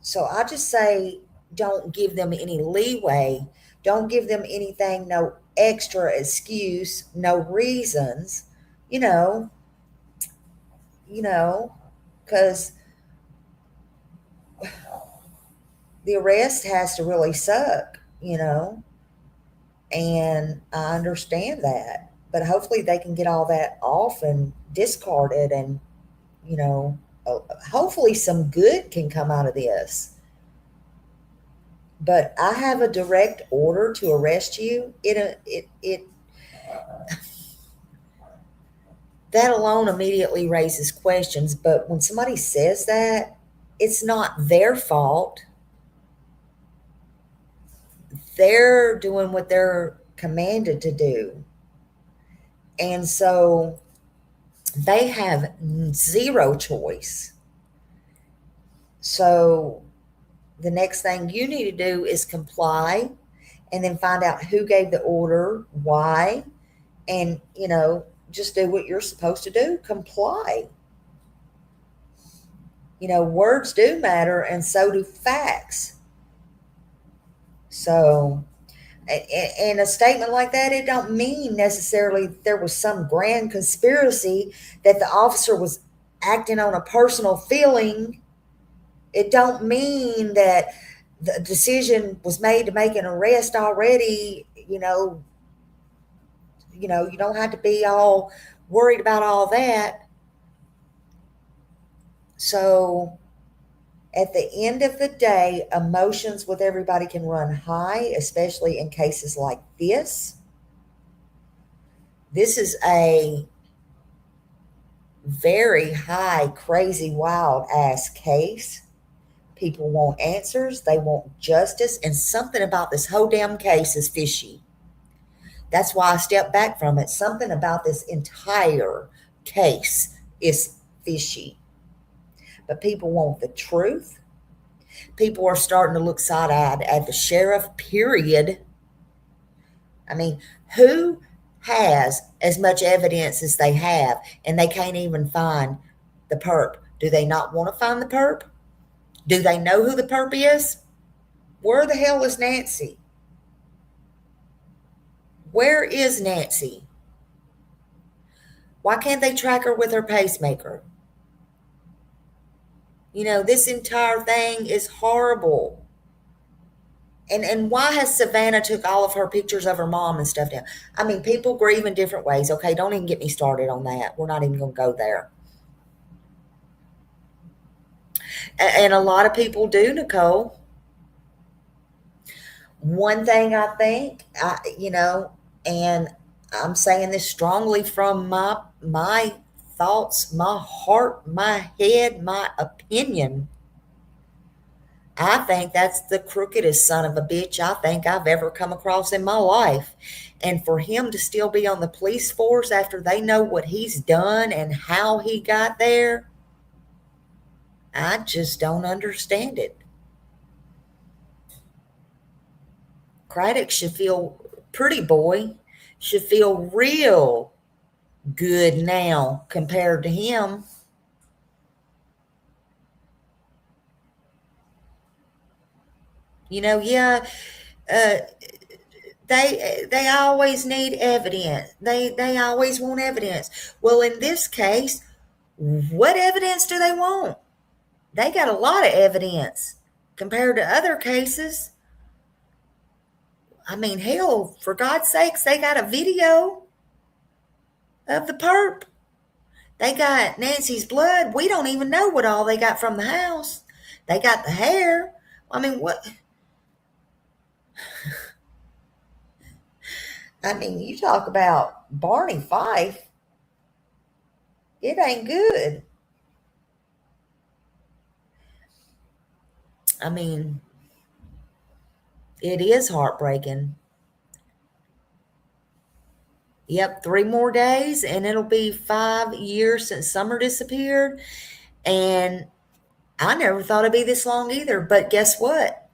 So I just say, don't give them any leeway. Don't give them anything, no extra excuse, no reasons, because the arrest has to really suck, and I understand that. But hopefully they can get all that off and discarded, and, hopefully some good can come out of this. But I have a direct order to arrest you. That alone immediately raises questions. But when somebody says that, it's not their fault. They're doing what they're commanded to do. And so they have zero choice. So the next thing you need to do is comply, and then find out who gave the order, why, and, just do what you're supposed to do. Comply. Words do matter, and so do facts. So And a statement like that, it don't mean necessarily there was some grand conspiracy that the officer was acting on a personal feeling. It don't mean that the decision was made to make an arrest already. You don't have to be all worried about all that. So at the end of the day, emotions with everybody can run high, especially in cases like this. This is a very high, crazy, wild ass case. People want answers, they want justice, and something about this whole damn case is fishy. That's why I stepped back from it. Something about this entire case is fishy. But people want the truth. People are starting to look side-eyed at the sheriff, period. I mean, who has as much evidence as they have and they can't even find the perp? Do they not want to find the perp? Do they know who the perp is? Where the hell is Nancy? Where is Nancy? Why can't they track her with her pacemaker? This entire thing is horrible. And why has Savannah took all of her pictures of her mom and stuff down? I mean, people grieve in different ways. Okay, don't even get me started on that. We're not even going to go there. And a lot of people do, Nicole. One thing I think, and I'm saying this strongly from my thoughts, my heart, my head, my opinion. I think that's the crookedest son of a bitch I think I've ever come across in my life. And for him to still be on the police force after they know what he's done and how he got there, I just don't understand it. Craddock should feel, pretty boy, should feel real good now compared to him. They always need evidence. They always want evidence. Well, in this case, what evidence do they want? They got a lot of evidence compared to other cases. I mean, hell, for God's sakes, they got a video of the perp. They got Nancy's blood. We don't even know what all they got from the house. They got the hair. I mean, what? I mean, you talk about Barney Fife. It ain't good. I mean, it is heartbreaking. Yep, 3 more days and it'll be 5 years since Summer disappeared. And I never thought it'd be this long either. But guess what?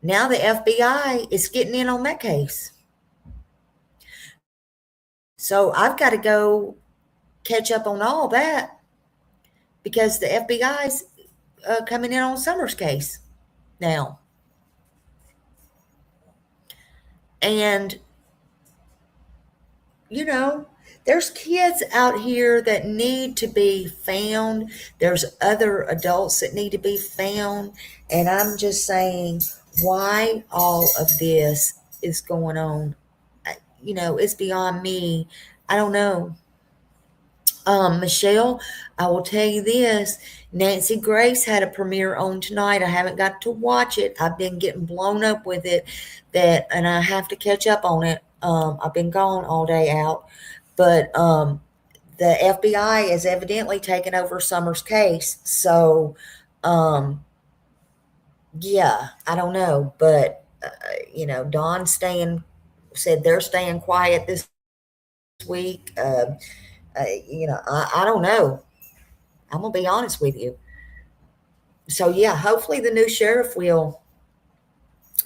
Now the FBI is getting in on that case. So I've got to go catch up on all that because the FBI's coming in on Summer's case now. And, there's kids out here that need to be found. There's other adults that need to be found. And I'm just saying, why all of this is going on? It's beyond me. I don't know. Michelle, I will tell you this. Nancy Grace had a premiere on tonight. I haven't got to watch it. I've been getting blown up with it, and I have to catch up on it. I've been gone all day out. But the FBI is evidently taking over Summer's case. So, yeah, I don't know. But, Dawn said they're staying quiet this week. I don't know. I'm going to be honest with you. So, yeah, hopefully the new sheriff will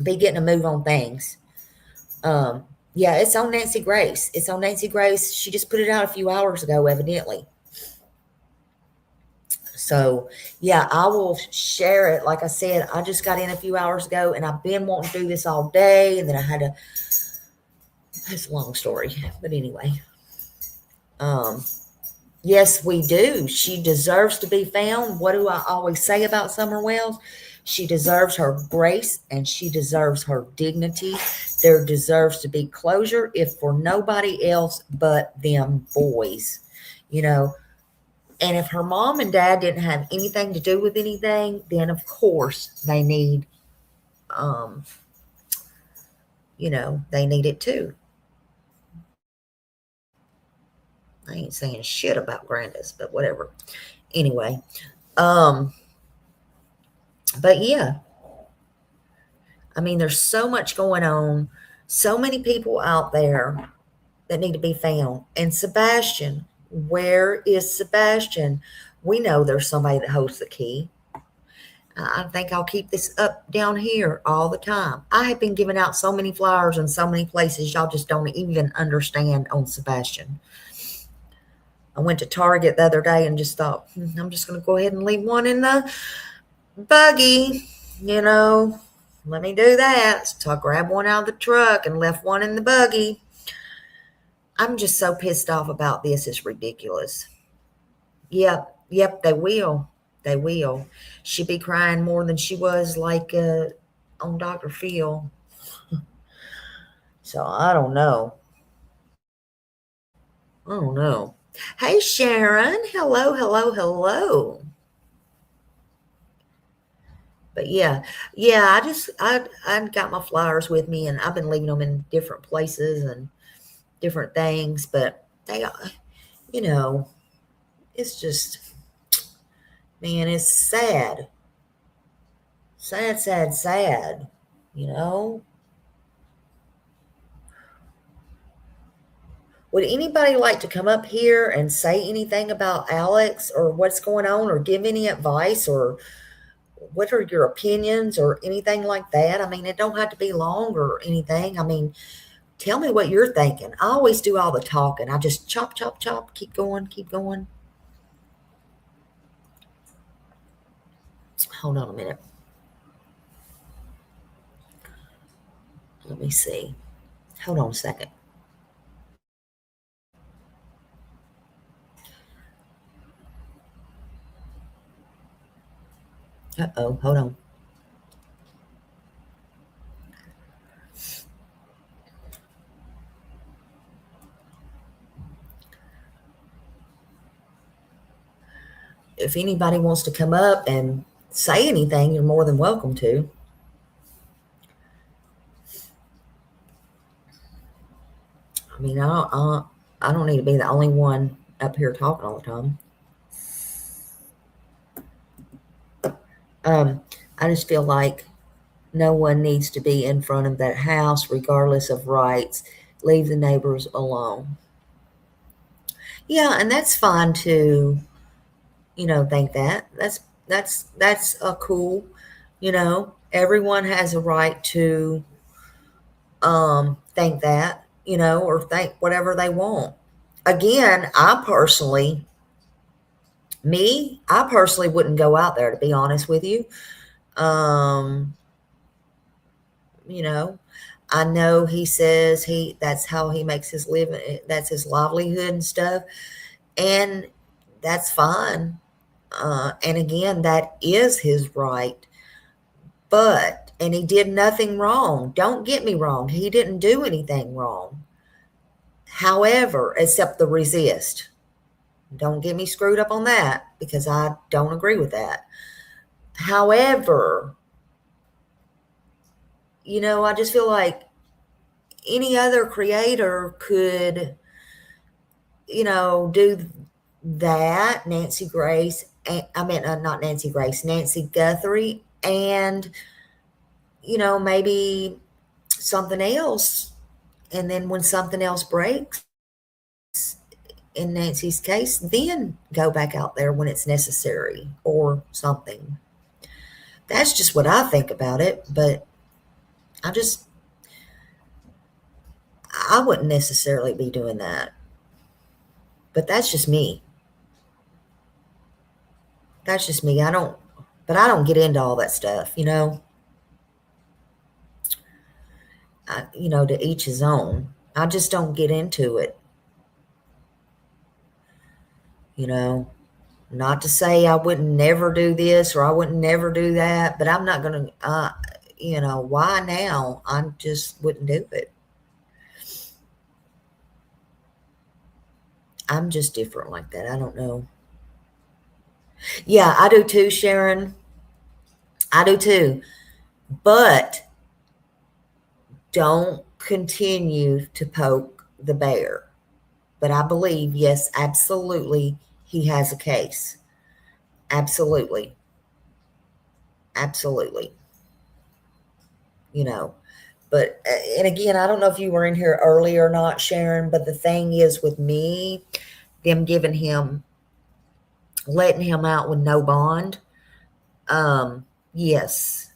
be getting a move on things. Yeah, it's on Nancy Grace. It's on Nancy Grace. She just put it out a few hours ago, evidently. So, yeah, I will share it. Like I said, I just got in a few hours ago and I've been wanting to do this all day. And then I had to, it's a long story. But anyway, yes, we do. She deserves to be found. What do I always say about Summer Wells? She deserves her grace and she deserves her dignity. There deserves to be closure, if for nobody else but them boys, you know. And if her mom and dad didn't have anything to do with anything, then of course they need, they need it too. I ain't saying shit about Grandis, but whatever. Anyway, but yeah, I mean, there's so much going on, so many people out there that need to be found. And Sebastian, where is Sebastian? We know there's somebody that holds the key. I think I'll keep this up down here all the time. I have been giving out so many flyers in so many places, y'all just don't even understand on Sebastian. I went to Target the other day and just thought, I'm just going to go ahead and leave one in the buggy, let me do that. So I grabbed one out of the truck and left one in the buggy. I'm just so pissed off about this. It's ridiculous. Yep, they will. They will. She'd be crying more than she was like on Dr. Phil. So I don't know. Hey, Sharon. Hello. But yeah, I got my flyers with me and I've been leaving them in different places and different things, but they, it's just, man, it's sad. Sad, Would anybody like to come up here and say anything about Alex or what's going on or give any advice or what are your opinions or anything like that? I mean, it don't have to be long or anything. I mean, tell me what you're thinking. I always do all the talking. I just chop, keep going. Hold on a minute. Let me see. Hold on a second. Uh-oh, hold on. If anybody wants to come up and say anything, you're more than welcome to. I mean, I don't need to be the only one up here talking all the time. I just feel like no one needs to be in front of that house, regardless of rights. Leave the neighbors alone. Yeah, and that's fine to, think that. That's a cool, everyone has a right to think that, or think whatever they want. Again, I personally wouldn't go out there, to be honest with you. I know he says that's how he makes his living, that's his livelihood and stuff, and that's fine. And again, that is his right. And he did nothing wrong. Don't get me wrong. He didn't do anything wrong. However, except the resist. Don't get me screwed up on that because I don't agree with that. However, I just feel like any other creator could, do that. Nancy Guthrie, and, maybe something else. And then when something else breaks, in Nancy's case, then go back out there when it's necessary or something. That's just what I think about it, but I wouldn't necessarily be doing that. But that's just me. That's just me. I don't get into all that stuff, you know. To each his own. I just don't get into it. Not to say I wouldn't never do this or I wouldn't never do that, but I'm not going to, why now? I just wouldn't do it. I'm just different like that. I don't know. Yeah, I do too, Sharon. I do too. But don't continue to poke the bear. But I believe, yes, absolutely, he has a case. Absolutely. Absolutely. But, and again, I don't know if you were in here earlier or not, Sharon, but the thing is with me, them letting him out with no bond, yes,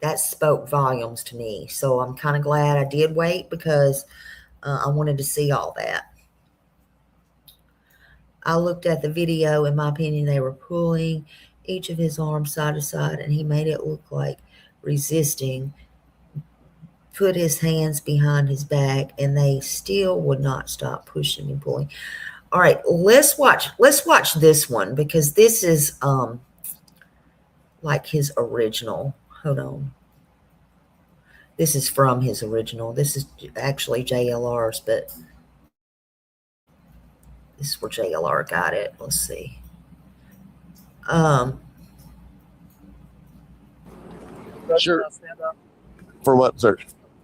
that spoke volumes to me. So I'm kind of glad I did wait because I wanted to see all that. I looked at the video. In my opinion, they were pulling each of his arms side to side, and he made it look like resisting, put his hands behind his back, and they still would not stop pushing and pulling. All right, let's watch this one because this is like his original. Hold on. This is from his original. This is actually JLR's, but this is where JLR got it. Let's see. Sure. For what, sir?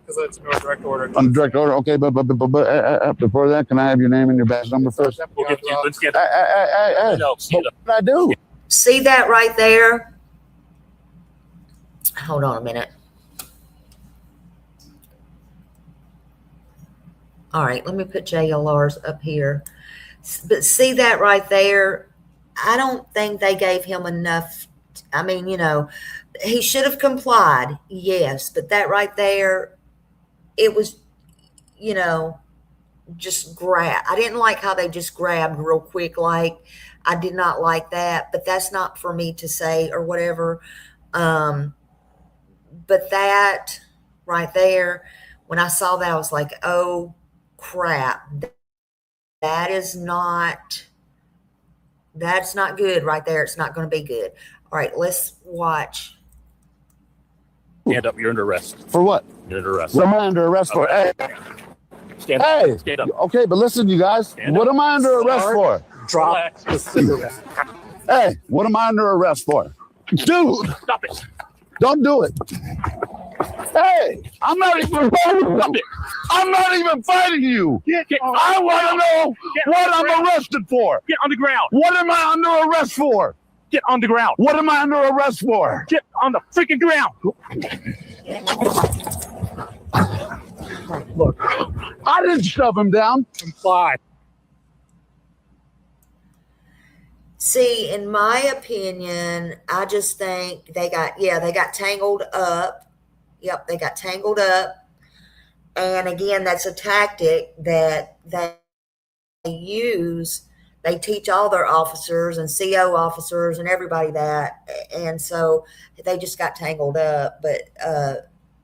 Because it's no direct order. On direct order, okay, but before that, can I have your name and your badge number first? We'll get you. Let's get Hey, No, stand up. what did I do? See that right there? Hold on a minute. All right, let me put JLR's up here. But see that right there? I don't think they gave him enough. I mean, he should have complied, yes, but that right there, it was, just grab. I didn't like how they just grabbed real quick. Like, I did not like that, but that's not for me to say or whatever. But that right there, when I saw that, I was like, oh crap, that's not good right there. It's not going to be good. All right, let's watch. Stand up. You're under arrest. For what? You're under arrest. What am I under arrest for? Hey, Stand up. hey. Stand up. Okay, but listen, you guys. Stand What up. am I under arrest for? Drop. Hey, what am I under arrest for? Dude, Stop it. don't do it. Hey, I'm not even fighting you. I want to know what I'm arrested for. Get on the ground. What am I under arrest for? Get on the ground. What am I under arrest for? Get on the freaking ground. Look, I didn't shove him down. Comply. See, in my opinion, I just think they got tangled up. Yep, they got tangled up. And again, that's a tactic that they use. They teach all their officers and CO officers and everybody that. And so they just got tangled up. But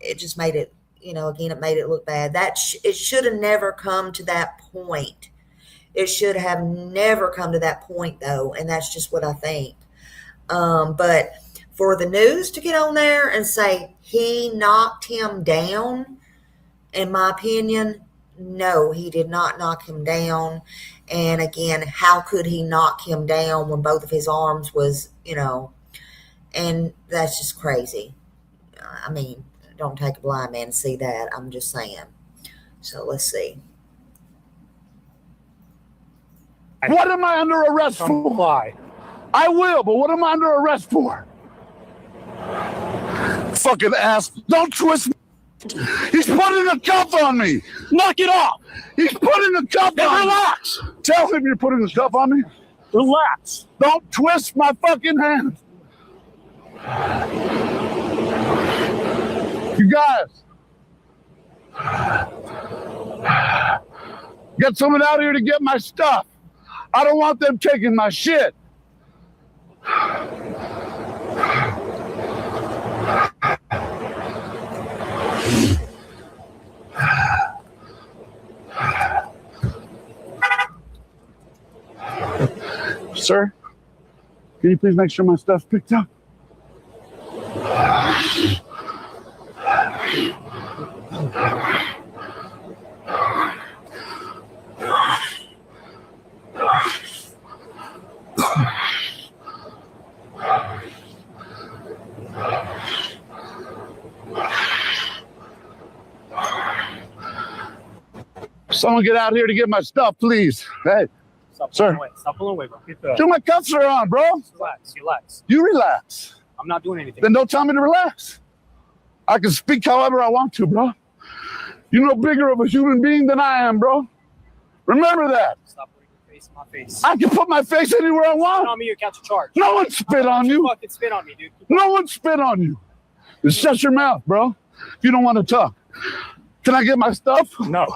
it just made it, again, it made it look bad. It should have never come to that point. It should have never come to that point, though, and that's just what I think. But for the news to get on there and say he knocked him down, in my opinion, no, he did not knock him down. And again, how could he knock him down when both of his arms was, and that's just crazy. I mean, don't take a blind man to see that. I'm just saying. So let's see. What am I under arrest for? Comply. I will, but what am I under arrest for? Fucking ass. Don't twist me. He's putting a cuff on me. Knock it off. He's putting a cuff on me. Relax. Tell him you're putting a cuff on me. Relax. Don't twist my fucking hand. You guys. Get someone out here to get my stuff. I don't want them taking my shit. Sir, can you please make sure my stuff's picked up? Someone get out here to get my stuff, please. Hey, Stop Sir. pulling away. Stop pulling away, bro. Get the dude, my cuffs are on, bro. relax. Relax. You relax. I'm not doing anything. Then don't tell me to relax. I can speak however I want to, bro. You're no bigger of a human being than I am, bro. Remember that. Stop putting your face in my face. I can put my face anywhere I Spit want. on me, you catch a charge. No one spit on you. Fucking spit on me, dude. No one spit on you. Just shut your mouth, bro. If you don't want to talk. Can I get my stuff? No.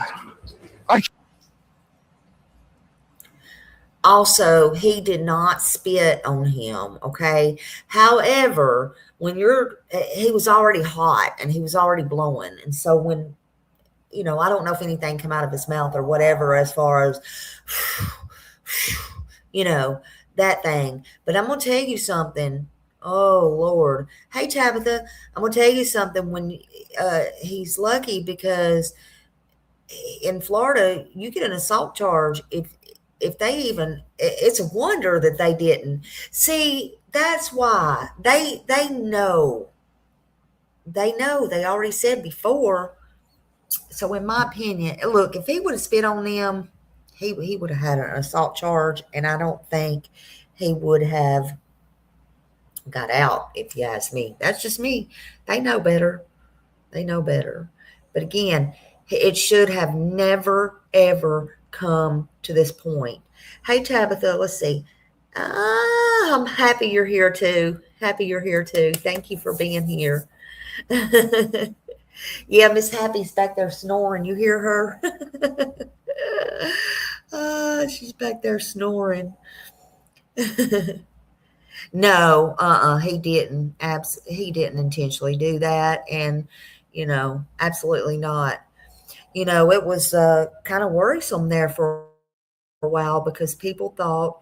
Also, he did not spit on him, okay? However, when he was already hot and he was already blowing. And so when, I don't know if anything came out of his mouth or whatever as far as, that thing. But I'm going to tell you something. Oh, Lord. Hey, Tabitha, I'm going to tell you something. When he's lucky because in Florida, you get an assault charge if they even, it's a wonder that they didn't. See, that's why they know. They already said before. So in my opinion, look, if he would have spit on them, he would have had an assault charge, and I don't think he would have got out, if you ask me. That's just me. They know better. But again, it should have never, ever come to this point. Hey, Tabitha, let's see. I'm happy you're here too. Thank you for being here. Yeah, Miss Happy's back there snoring. You hear her? She's back there snoring. No, he didn't. He didn't intentionally do that. And, absolutely not. It was kind of worrisome there for a while because people thought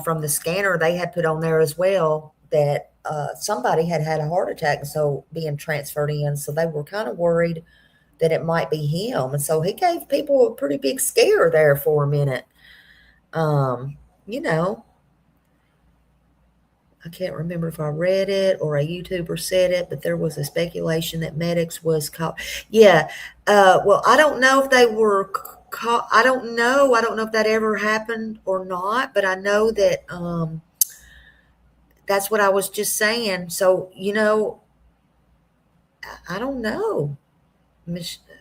from the scanner they had put on there as well that somebody had a heart attack, and so being transferred in. So they were kind of worried that it might be him. And so he gave people a pretty big scare there for a minute. I can't remember if I read it or a YouTuber said it, but there was a speculation that medics was caught. Yeah. Well, I don't know if they were caught. I don't know if that ever happened or not, but I know that that's what I was just saying. So, I don't know,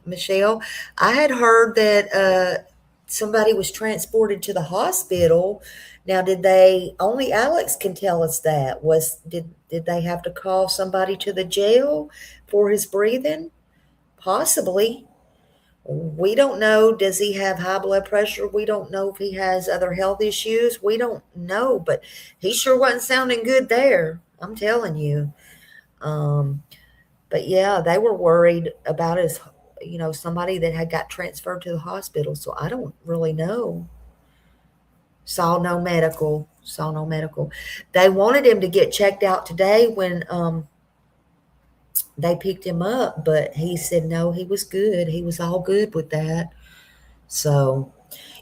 Michelle. I had heard that somebody was transported to the hospital. Now, only Alex can tell us that. Did they have to call somebody to the jail for his breathing? Possibly. We don't know. Does he have high blood pressure? We don't know if he has other health issues. We don't know, but he sure wasn't sounding good there. I'm telling you. But yeah, they were worried about his, somebody that had got transferred to the hospital. So I don't really know. Saw no medical. They wanted him to get checked out today when they picked him up, but he said no, he was good. He was all good with that. So,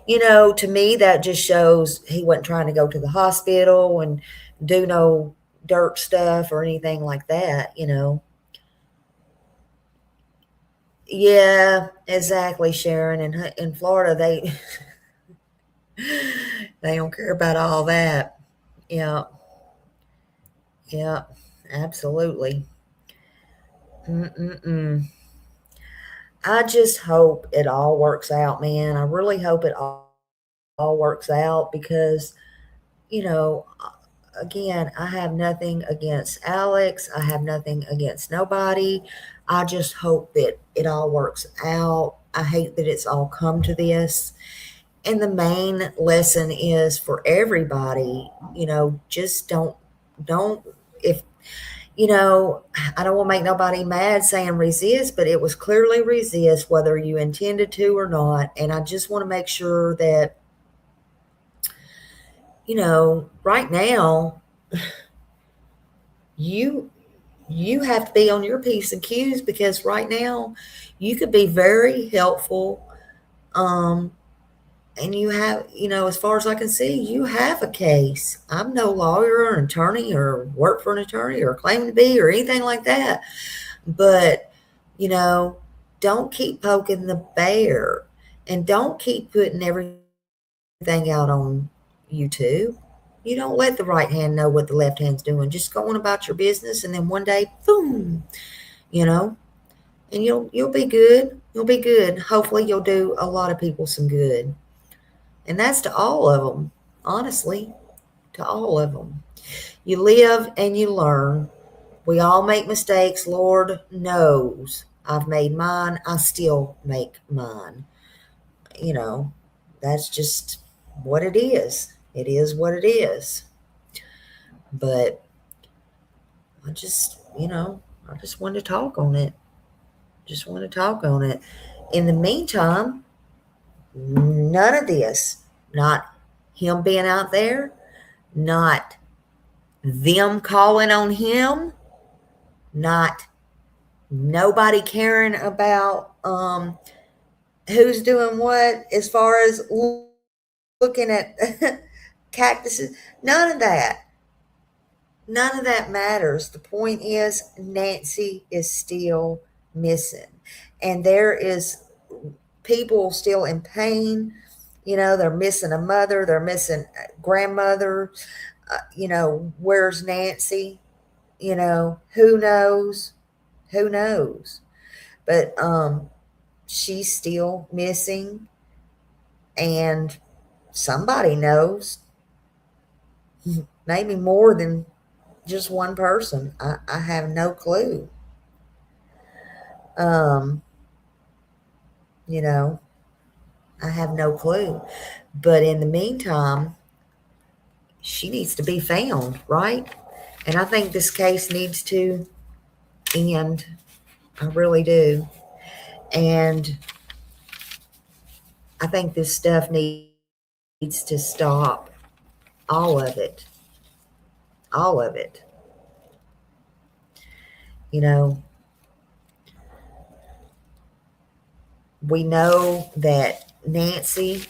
to me, that just shows he wasn't trying to go to the hospital and do no dirt stuff or anything like that, Yeah, exactly, Sharon. In Florida, they they don't care about all that. Yeah, absolutely. I just hope it all works out, man. I really hope it all works out because, again, I have nothing against Alex. I have nothing against nobody. I just hope that it all works out. I hate that it's all come to this. And the main lesson is for everybody, just don't, if, I don't want to make nobody mad saying resist, but it was clearly resist, whether you intended to or not. And I just want to make sure that, right now, you have to be on your P's and Q's, because right now you could be very helpful. And you have, as far as I can see, you have a case. I'm no lawyer or an attorney or work for an attorney or claim to be or anything like that. But, don't keep poking the bear, and don't keep putting everything out on YouTube. You don't let the right hand know what the left hand's doing. Just go on about your business, and then one day, boom, and you'll be good. You'll be good. Hopefully you'll do a lot of people some good. And that's to all of them, honestly, to all of them. You live and you learn. We all make mistakes. Lord knows I've made mine. I still make mine. That's just what it is. It is what it is. But I just wanted to talk on it. Just want to talk on it. In the meantime, none of this, not him being out there, not them calling on him, not nobody caring about who's doing what as far as looking at cactuses. None of that matters. The point is, Nancy is still missing, and there is people still in pain. They're missing a mother, they're missing a grandmother. Where's Nancy? Who knows? But she's still missing, and somebody knows. Maybe more than just one person. I have no clue. I have no clue. But in the meantime, she needs to be found, right? And I think this case needs to end. I really do. And I think this stuff needs to stop. All of it. All of it. We know that Nancy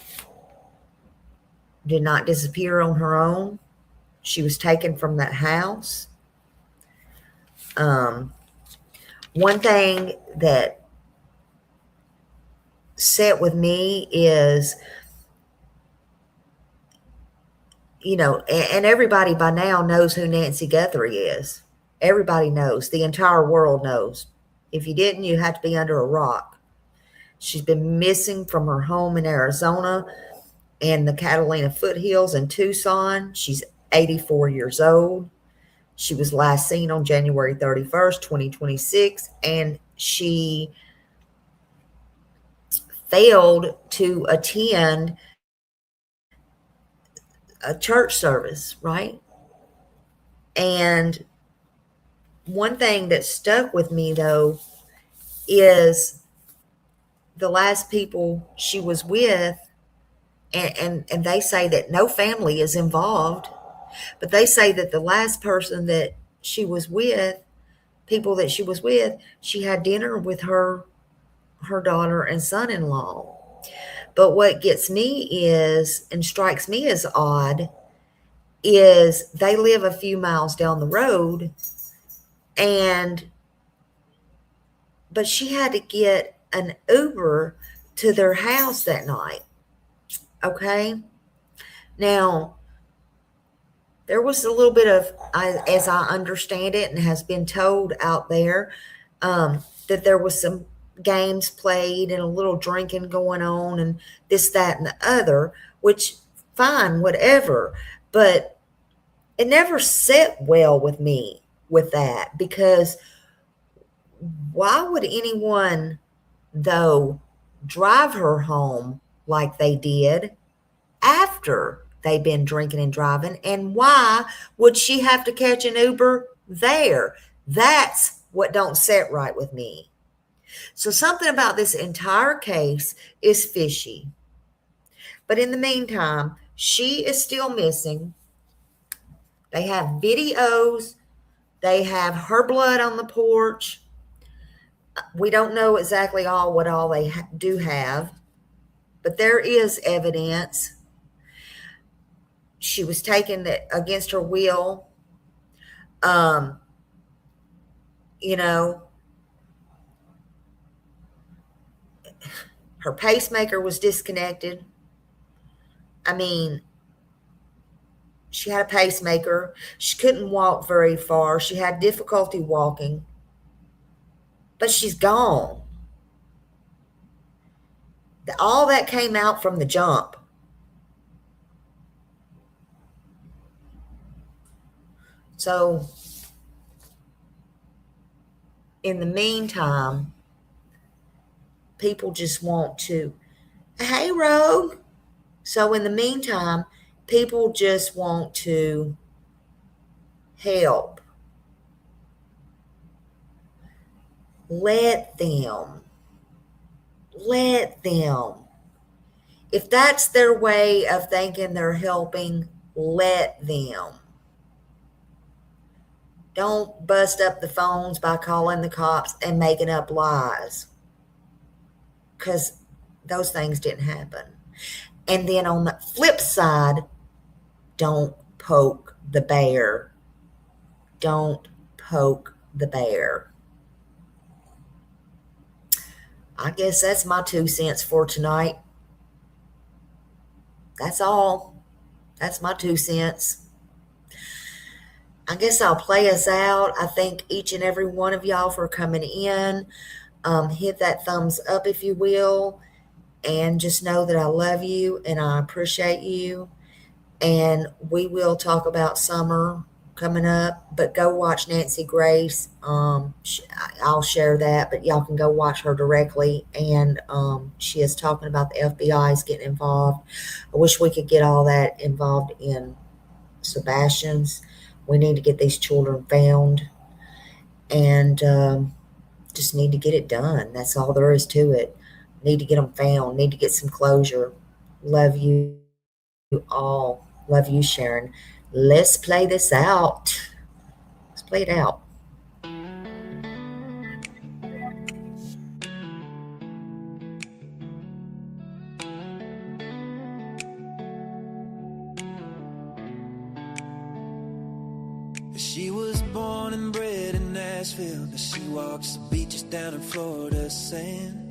did not disappear on her own. She was taken from that house. One thing that set with me is, and everybody by now knows who Nancy Guthrie is. Everybody knows. The entire world knows. If you didn't, you had to be under a rock. She's been missing from her home in Arizona and the Catalina foothills in Tucson. She's 84 years old. She was last seen on January 31st, 2026, and she failed to attend a church service, right? And one thing that stuck with me, though, is the last people she was with, and they say that no family is involved, but they say that the last person that she was with, people that she was with, she had dinner with her daughter and son-in-law. But what gets me is, and strikes me as odd, is they live a few miles down the road, but she had to get an Uber to their house that night. Okay? Now, there was a little bit of, as I understand it, and has been told out there, that there was some games played and a little drinking going on and this, that, and the other, which, fine, whatever. But it never set well with me with that, because why would anyone, though, drive her home like they did? after they've been drinking and driving. And why would she have to catch an Uber there? That's what don't sit right with me. So something about this entire case is fishy. But in the meantime, she is still missing. They have videos. They have her blood on the porch. We don't know exactly what all they do have, but there is evidence. She was taken against her will. You know, her pacemaker was disconnected. I mean, she had a pacemaker. She couldn't walk very far. She had difficulty walking. But she's gone. All that came out from the jump. So, in the meantime, people just want to, hey, Rogue. So, in the meantime, people just want to help. Let them. Let them. If that's their way of thinking they're helping, let them. Don't bust up the phones by calling the cops and making up lies. Because those things didn't happen. And then on the flip side, don't poke the bear. Don't poke the bear. I guess that's my 2 cents for tonight. That's all. That's my 2 cents. I guess I'll play us out. I thank each and every one of y'all for coming in. Hit that thumbs up if you will. And just know that I love you and I appreciate you. And we will talk about summer coming up. But go watch Nancy Grace. I'll share that. But y'all can go watch her directly. And she is talking about the FBI is getting involved. I wish we could get all that involved in Sebastian's. We need to get these children found. And just need to get it done. That's all there is to it. Need to get them found. Need to get some closure. Love you all. Love you, Sharon. Let's play this out. Let's play it out. She was born and bred in Nashville, but she walks the beaches down in Florida sand.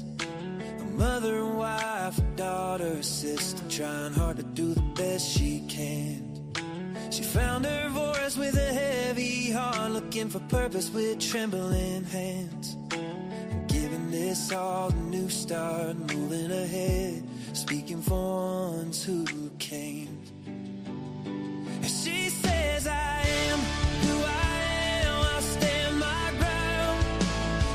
A mother and wife, a daughter, a sister, trying hard to do the best she can. She found her voice with a heavy heart, looking for purpose with trembling hands. And giving this all a new start, moving ahead, speaking for ones who came. And she says, I am who I am, I'll stand my ground.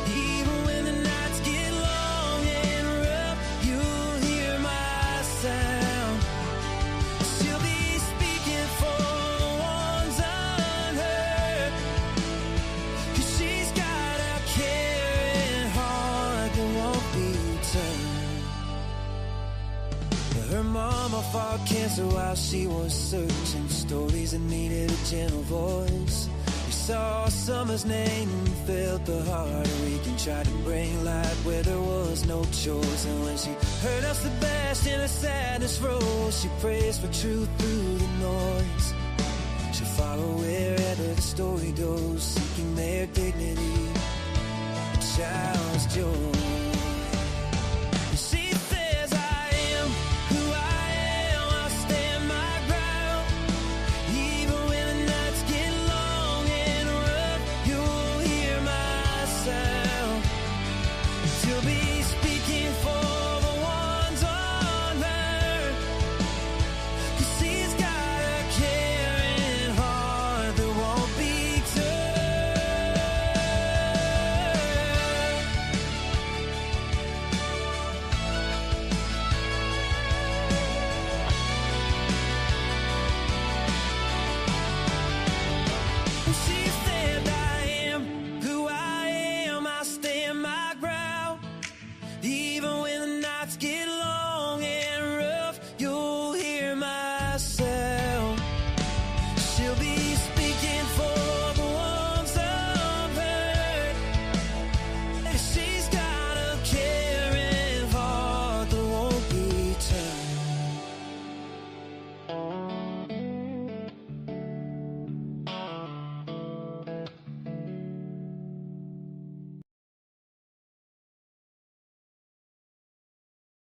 Even when the nights get long and rough, you'll hear my sound. She'll be speaking for the ones unheard, 'cause she's got a caring heart that won't be turned. Her mama fought cancer while she was searching, stories that needed a gentle voice. We saw summer's name and felt the heart ache and tried to bring light where there was no choice. And when she heard of Sebastian, her sadness rose. She prays for truth through the noise. She'll follow wherever the story goes, seeking their dignity, a child's joy.